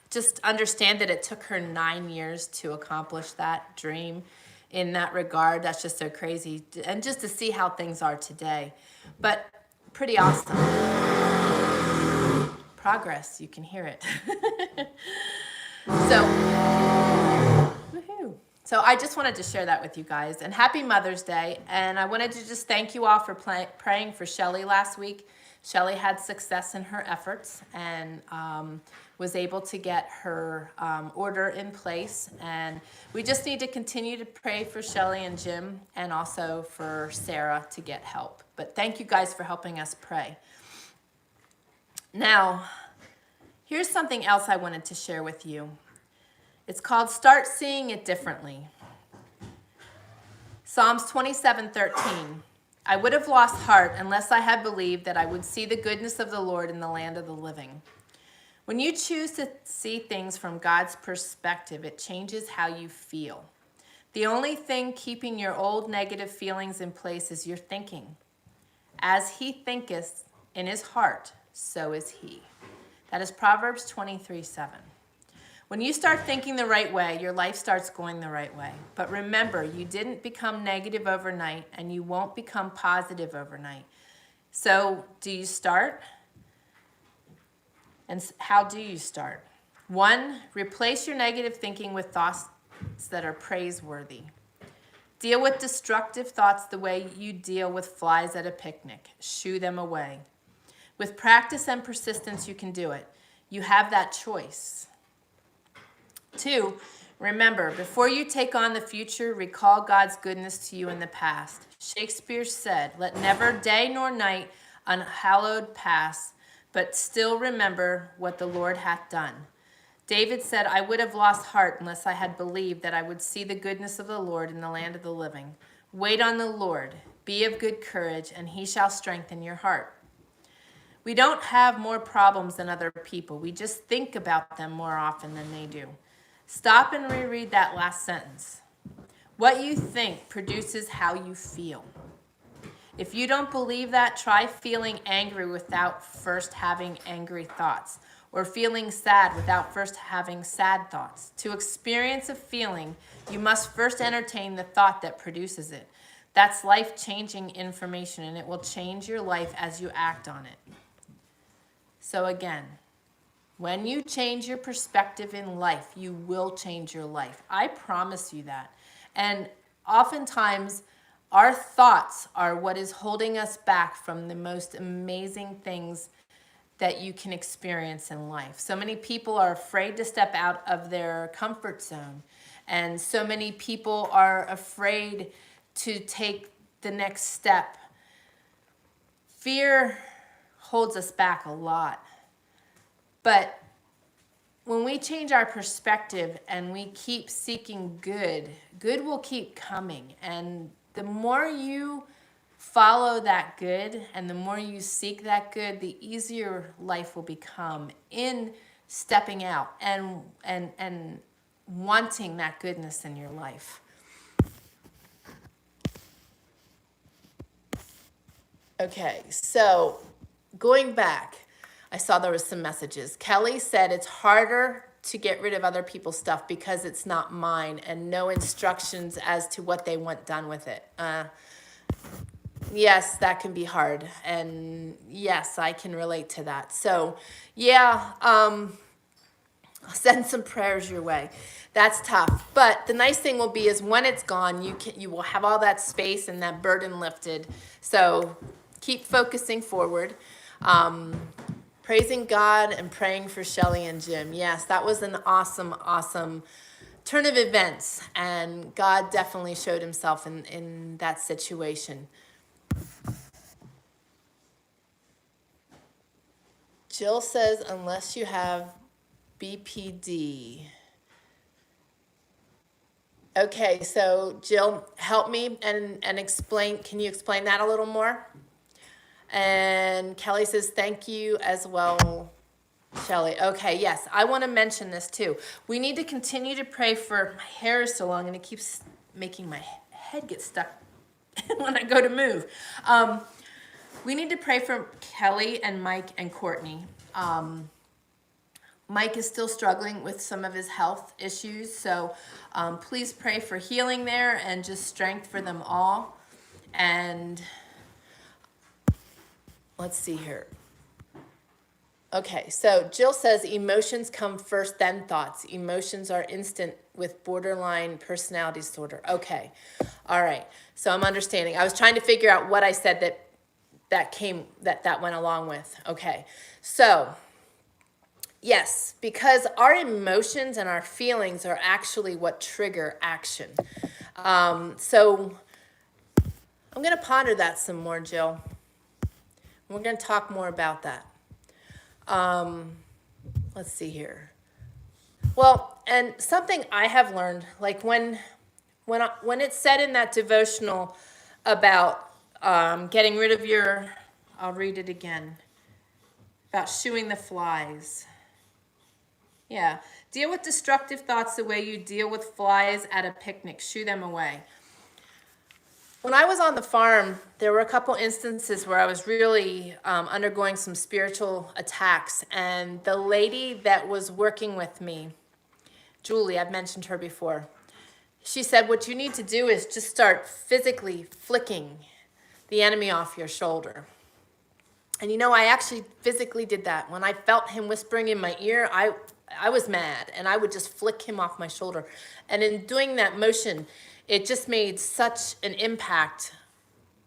Speaker 1: just understand that it took her 9 years to accomplish that dream in that regard, that's just so crazy. And just to see how things are today. But pretty awesome. Progress, you can hear it. So I just wanted to share that with you guys. And happy Mother's Day. And I wanted to just thank you all for praying for Shelly last week. Shelly had success in her efforts and was able to get her order in place. And we just need to continue to pray for Shelly and Jim, and also for Sarah to get help. But thank you guys for helping us pray. Now, here's something else I wanted to share with you. It's called Start Seeing It Differently. Psalms 27:13. I would have lost heart unless I had believed that I would see the goodness of the Lord in the land of the living. When you choose to see things from God's perspective, it changes how you feel. The only thing keeping your old negative feelings in place is your thinking. As he thinketh in his heart, so is he. That is Proverbs 23:7. When you start thinking the right way, your life starts going the right way. But remember, you didn't become negative overnight, and you won't become positive overnight. So, do you start? And how do you start? 1, replace your negative thinking with thoughts that are praiseworthy. Deal with destructive thoughts the way you deal with flies at a picnic. Shoo them away. With practice and persistence, you can do it. You have that choice. 2, remember, before you take on the future, recall God's goodness to you in the past. Shakespeare said, "Let never day nor night unhallowed pass, but still remember what the Lord hath done." David said, I would have lost heart unless I had believed that I would see the goodness of the Lord in the land of the living. Wait on the Lord, be of good courage, and he shall strengthen your heart. We don't have more problems than other people. We just think about them more often than they do. Stop and reread that last sentence. What you think produces how you feel. If you don't believe that, try feeling angry without first having angry thoughts, or feeling sad without first having sad thoughts. To experience a feeling, you must first entertain the thought that produces it. That's life-changing information, and it will change your life as you act on it. So again, when you change your perspective in life, you will change your life. I promise you that. And oftentimes, our thoughts are what is holding us back from the most amazing things that you can experience in life. So many people are afraid to step out of their comfort zone. And so many people are afraid to take the next step. Fear holds us back a lot. But when we change our perspective and we keep seeking good, good will keep coming. And the more you follow that good and the more you seek that good, the easier life will become in stepping out and wanting that goodness in your life. Okay, so going back, I saw there was some messages. Kelly said it's harder to get rid of other people's stuff because it's not mine and no instructions as to what they want done with it. Yes, that can be hard. And yes, I can relate to that. So yeah, I'll send some prayers your way. That's tough. But the nice thing will be is when it's gone, you will have all that space and that burden lifted. So keep focusing forward. Praising God and praying for Shelly and Jim. Yes, that was an awesome, awesome turn of events. And God definitely showed himself in that situation. Jill says, unless you have BPD. Okay, so Jill, help me and explain. Can you explain that a little more? And Kelly says, thank you as well, Shelly. Okay, yes, I want to mention this too. We need to continue to pray for, my hair is so long and it keeps making my head get stuck when I go to move. We need to pray for Kelly and Mike and Courtney. Mike is still struggling with some of his health issues, so please pray for healing there and just strength for them all. And let's see here. Okay, so Jill says emotions come first, then thoughts. Emotions are instant with borderline personality disorder. Okay, all right. So I'm understanding. I was trying to figure out what I said that went along with. Okay, so yes, because our emotions and our feelings are actually what trigger action. So I'm going to ponder that some more, Jill. We're going to talk more about that. Let's see here. Well, and something I have learned, like when it's said in that devotional about getting rid of your, I'll read it again, about shooing the flies. Yeah, deal with destructive thoughts the way you deal with flies at a picnic. Shoo them away. When I was on the farm, there were a couple instances where I was really undergoing some spiritual attacks. And the lady that was working with me, Julie, I've mentioned her before, she said, what you need to do is just start physically flicking the enemy off your shoulder. And you know, I actually physically did that. When I felt him whispering in my ear, I was mad, and I would just flick him off my shoulder. And in doing that motion, it just made such an impact.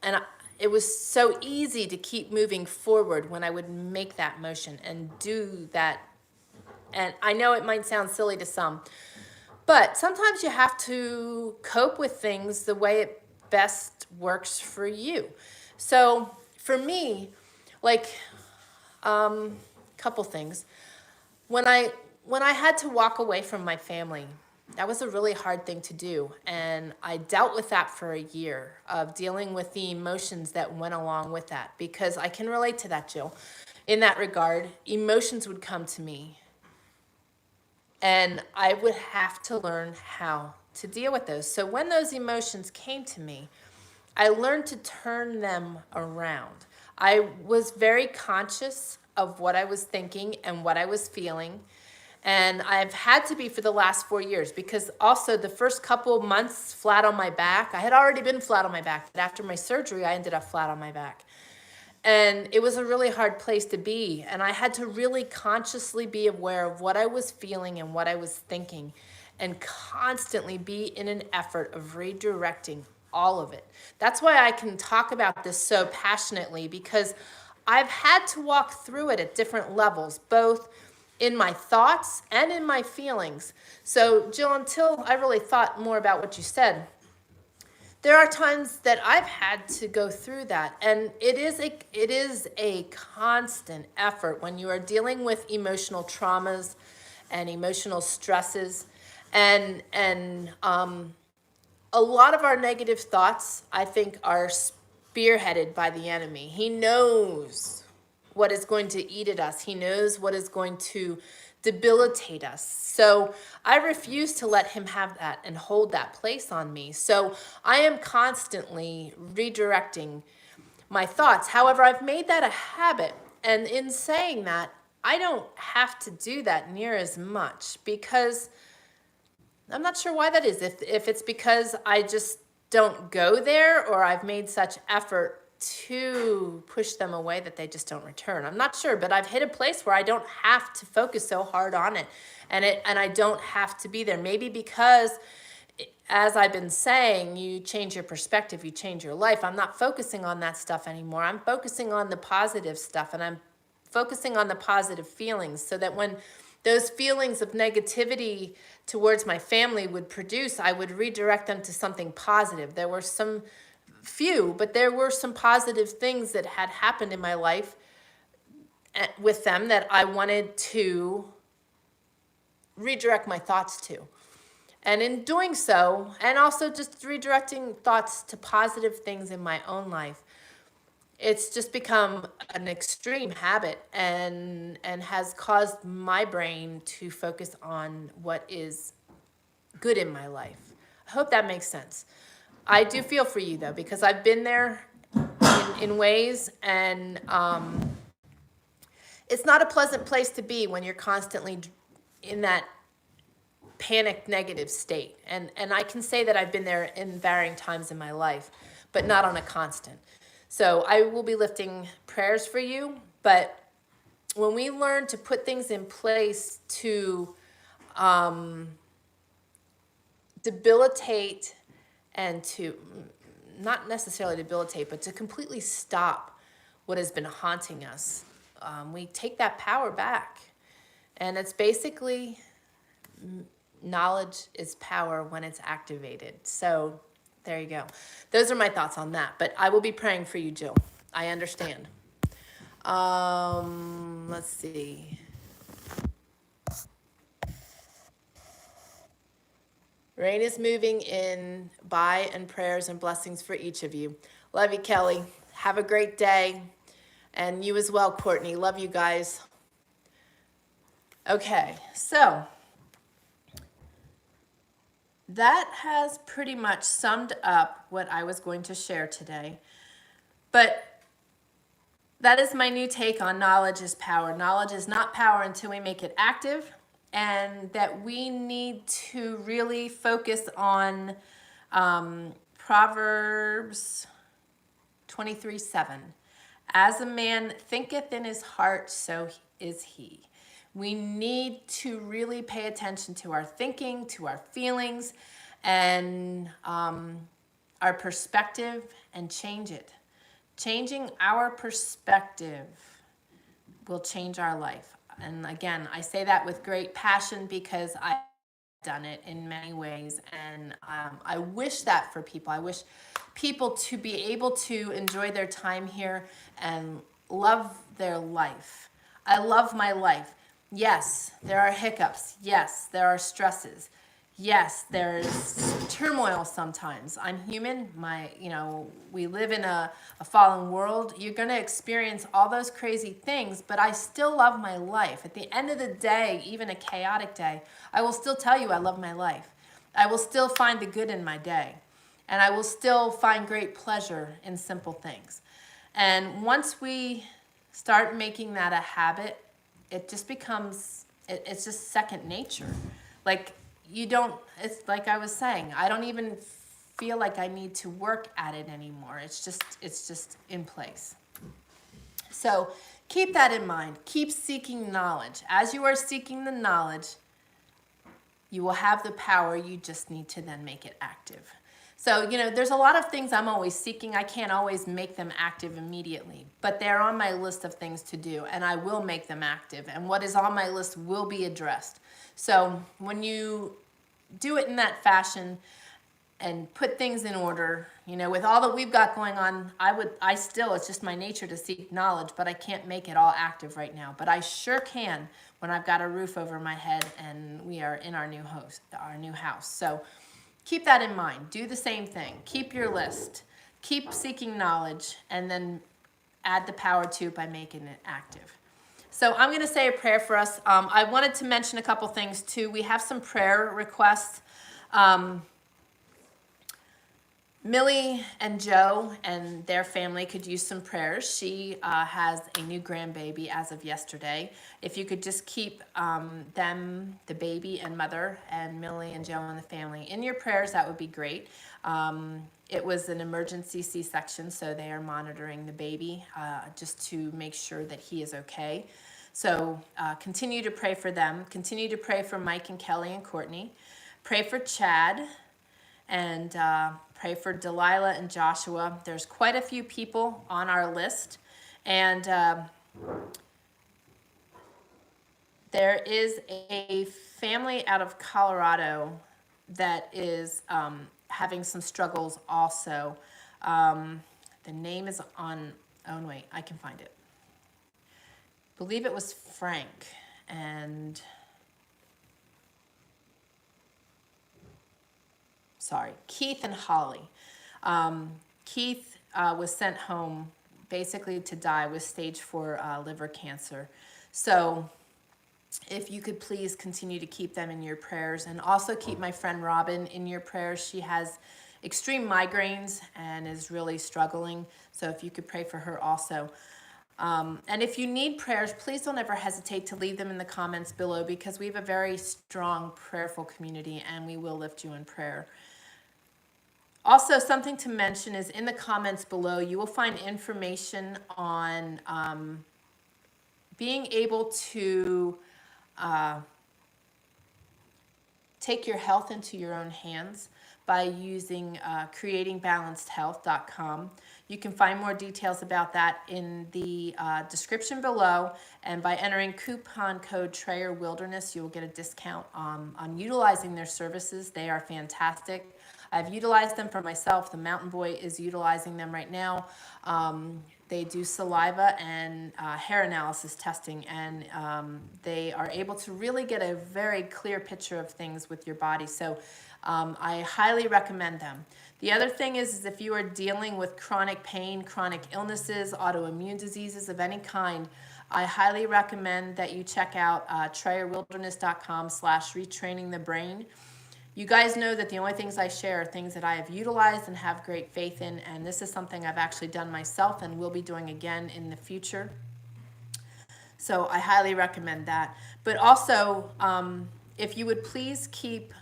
Speaker 1: And it was so easy to keep moving forward when I would make that motion and do that. And I know it might sound silly to some, but sometimes you have to cope with things the way it best works for you. So for me, like, couple things. When when I had to walk away from my family, that was a really hard thing to do. And I dealt with that for a year of dealing with the emotions that went along with that, because I can relate to that, Jill. In that regard, emotions would come to me and I would have to learn how to deal with those. So when those emotions came to me, I learned to turn them around. I was very conscious of what I was thinking and what I was feeling. And I've had to be for the last 4 years, because also the first couple months flat on my back, I had already been flat on my back, but after my surgery, I ended up flat on my back. And it was a really hard place to be. And I had to really consciously be aware of what I was feeling and what I was thinking, and constantly be in an effort of redirecting all of it. That's why I can talk about this so passionately, because I've had to walk through it at different levels, both in my thoughts and in my feelings. So, Jill, until I really thought more about what you said, there are times that I've had to go through that, and it is a constant effort when you are dealing with emotional traumas and emotional stresses, and a lot of our negative thoughts, I think, are spearheaded by the enemy. He knows what is going to eat at us. He knows what is going to debilitate us. So I refuse to let him have that and hold that place on me. So I am constantly redirecting my thoughts. However, I've made that a habit. And in saying that, I don't have to do that near as much, because I'm not sure why that is. If it's because I just don't go there, or I've made such effort to push them away that they just don't return. I'm not sure, but I've hit a place where I don't have to focus so hard on it, and I don't have to be there. Maybe because, as I've been saying, you change your perspective, you change your life. I'm not focusing on that stuff anymore. I'm focusing on the positive stuff, and I'm focusing on the positive feelings, so that when those feelings of negativity towards my family would produce, I would redirect them to something positive. There were some few, but there were some positive things that had happened in my life with them that I wanted to redirect my thoughts to. And in doing so, and also just redirecting thoughts to positive things in my own life, it's just become an extreme habit, and has caused my brain to focus on what is good in my life. I hope that makes sense. I do feel for you, though, because I've been there in ways, and it's not a pleasant place to be when you're constantly in that panicked negative state. And I can say that I've been there in varying times in my life, but not on a constant. So I will be lifting prayers for you, but when we learn to put things in place to debilitate, and to not necessarily debilitate, but to completely stop what has been haunting us, we take that power back. And it's basically, knowledge is power when it's activated. So there you go. Those are my thoughts on that. But I will be praying for you, Jill. I understand. Let's see. Rain is moving in by, and prayers and blessings for each of you. Love you, Kelly. Have a great day. And you as well, Courtney. Love you guys. Okay, so that has pretty much summed up what I was going to share today. But that is my new take on knowledge is power. Knowledge is not power until we make it active, and that we need to really focus on Proverbs 23:7. As a man thinketh in his heart, so is he. We need to really pay attention to our thinking, to our feelings, and our perspective, and change it. Changing our perspective will change our life. And again, I say that with great passion, because I've done it in many ways, and I wish that for people. I wish people to be able to enjoy their time here and love their life. I love my life. Yes, there are hiccups. Yes, there are stresses. Yes, there's turmoil sometimes. I'm human. We live in a fallen world. You're going to experience all those crazy things, but I still love my life. At the end of the day, even a chaotic day, I will still tell you I love my life. I will still find the good in my day. And I will still find great pleasure in simple things. And once we start making that a habit, it just becomes, it's just second nature. Like it's like I was saying, I don't even feel like I need to work at it anymore. It's just in place. So keep that in mind. Keep seeking knowledge. As you are seeking the knowledge, you will have the power. You just need to then make it active. So, there's a lot of things I'm always seeking. I can't always make them active immediately, but they're on my list of things to do, and I will make them active. And what is on my list will be addressed. So when you do it in that fashion and put things in order, with all that we've got going on, it's just my nature to seek knowledge, but I can't make it all active right now. But I sure can when I've got a roof over my head and we are in our new house. So keep that in mind. Do the same thing. Keep your list. Keep seeking knowledge, and then add the power to it by making it active. So I'm going to say a prayer for us. I wanted to mention a couple things too. We have some prayer requests. Millie and Joe and their family could use some prayers. She has a new grandbaby as of yesterday. If you could just keep them, the baby and mother, and Millie and Joe and the family in your prayers, that would be great. It was an emergency C-section, so they are monitoring the baby just to make sure that he is okay. So continue to pray for them. Continue to pray for Mike and Kelly and Courtney. Pray for Chad, and pray for Delilah and Joshua. There's quite a few people on our list, and there is a family out of Colorado that is having some struggles also. The name is on, oh wait, I can find it. I believe it was Frank, and Keith and Holly. Keith was sent home basically to die with stage 4 liver cancer. So if you could please continue to keep them in your prayers, and also keep my friend Robin in your prayers. She has extreme migraines and is really struggling. So if you could pray for her also. And if you need prayers, please don't ever hesitate to leave them in the comments below, because we have a very strong prayerful community and we will lift you in prayer. Also, something to mention is in the comments below, you will find information on being able to take your health into your own hands by using creatingbalancedhealth.com. You can find more details about that in the description below, and by entering coupon code Trayer Wilderness, you will get a discount on utilizing their services. They are fantastic. I've utilized them for myself. The Mountain Boy is utilizing them right now. They do saliva and hair analysis testing, and they are able to really get a very clear picture of things with your body. So I highly recommend them. The other thing is if you are dealing with chronic pain, chronic illnesses, autoimmune diseases of any kind, I highly recommend that you check out TrayerWilderness.com/retrainingthebrain. You guys know that the only things I share are things that I have utilized and have great faith in, and this is something I've actually done myself and will be doing again in the future. So I highly recommend that. But also, if you would please keep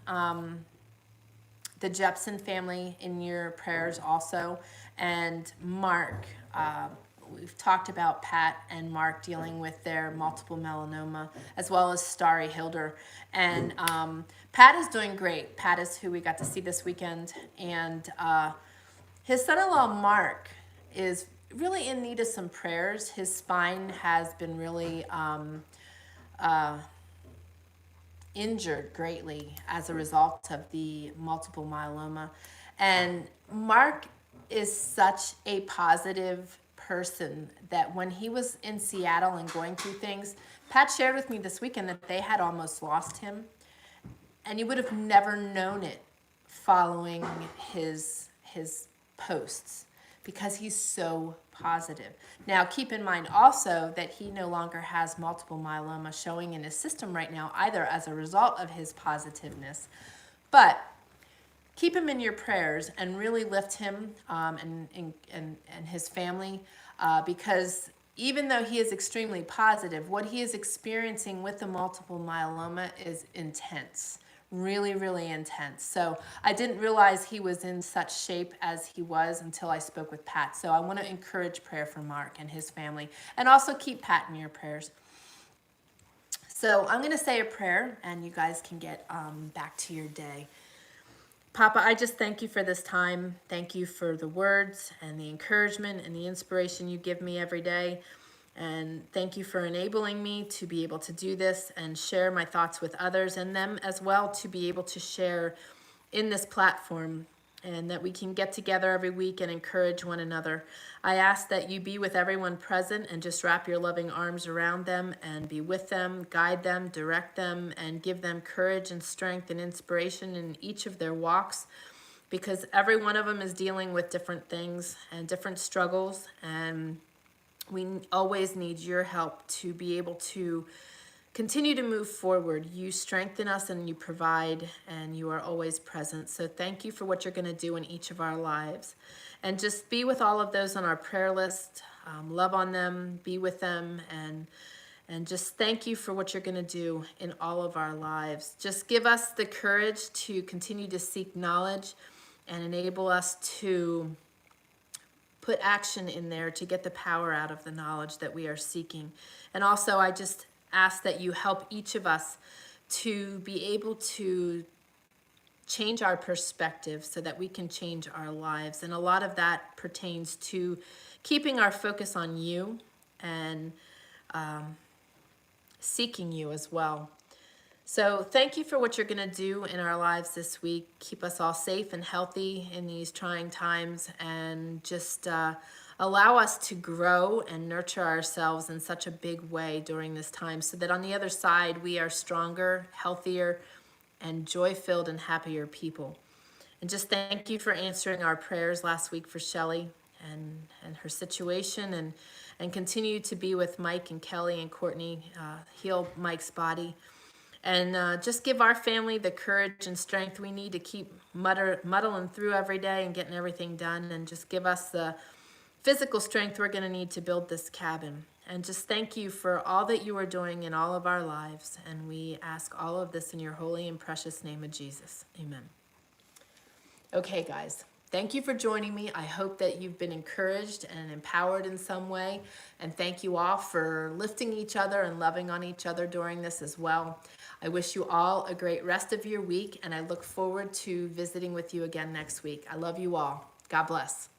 Speaker 1: the Jepson family in your prayers also, and Mark. We've talked about Pat and Mark dealing with their multiple melanoma, as well as Starry Hilder. And Pat is doing great. Pat is who we got to see this weekend. And his son-in-law, Mark, is really in need of some prayers. His spine has been really injured greatly as a result of the multiple myeloma. And Mark is such a positive person that when he was in Seattle and going through things, Pat shared with me this weekend that they had almost lost him, and you would have never known it following his posts because he's so positive. Now, keep in mind also that he no longer has multiple myeloma showing in his system right now, either as a result of his positiveness, but keep him in your prayers and really lift him and his family because even though he is extremely positive, what he is experiencing with the multiple myeloma is intense, really, really intense. So I didn't realize he was in such shape as he was until I spoke with Pat. So I want to encourage prayer for Mark and his family, and also keep Pat in your prayers. So I'm going to say a prayer, and you guys can get back to your day. Papa, I just thank you for this time. Thank you for the words and the encouragement and the inspiration you give me every day. And thank you for enabling me to be able to do this and share my thoughts with others, and them as well to be able to share in this platform, and that we can get together every week and encourage one another. I ask that you be with everyone present and just wrap your loving arms around them and be with them, guide them, direct them, and give them courage and strength and inspiration in each of their walks, because every one of them is dealing with different things and different struggles, and we always need your help to be able to continue to move forward. You strengthen us and you provide, and you are always present. So thank you for what you're going to do in each of our lives. And just be with all of those on our prayer list. Love on them, be with them, and just thank you for what you're going to do in all of our lives. Just give us the courage to continue to seek knowledge and enable us to put action in there to get the power out of the knowledge that we are seeking. And also, I just ask that you help each of us to be able to change our perspective so that we can change our lives. And a lot of that pertains to keeping our focus on you and seeking you as well. So thank you for what you're going to do in our lives this week. Keep us all safe and healthy in these trying times, and just allow us to grow and nurture ourselves in such a big way during this time, so that on the other side we are stronger, healthier, and joy-filled and happier people. And just thank you for answering our prayers last week for Shelley and her situation, and continue to be with Mike and Kelly and Courtney, heal Mike's body. And just give our family the courage and strength we need to keep muddling through every day and getting everything done. And just give us the physical strength we're going to need to build this cabin. And just thank you for all that you are doing in all of our lives. And we ask all of this in your holy and precious name of Jesus. Amen. Okay, guys. Thank you for joining me. I hope that you've been encouraged and empowered in some way. And thank you all for lifting each other and loving on each other during this as well. I wish you all a great rest of your week, and I look forward to visiting with you again next week. I love you all. God bless.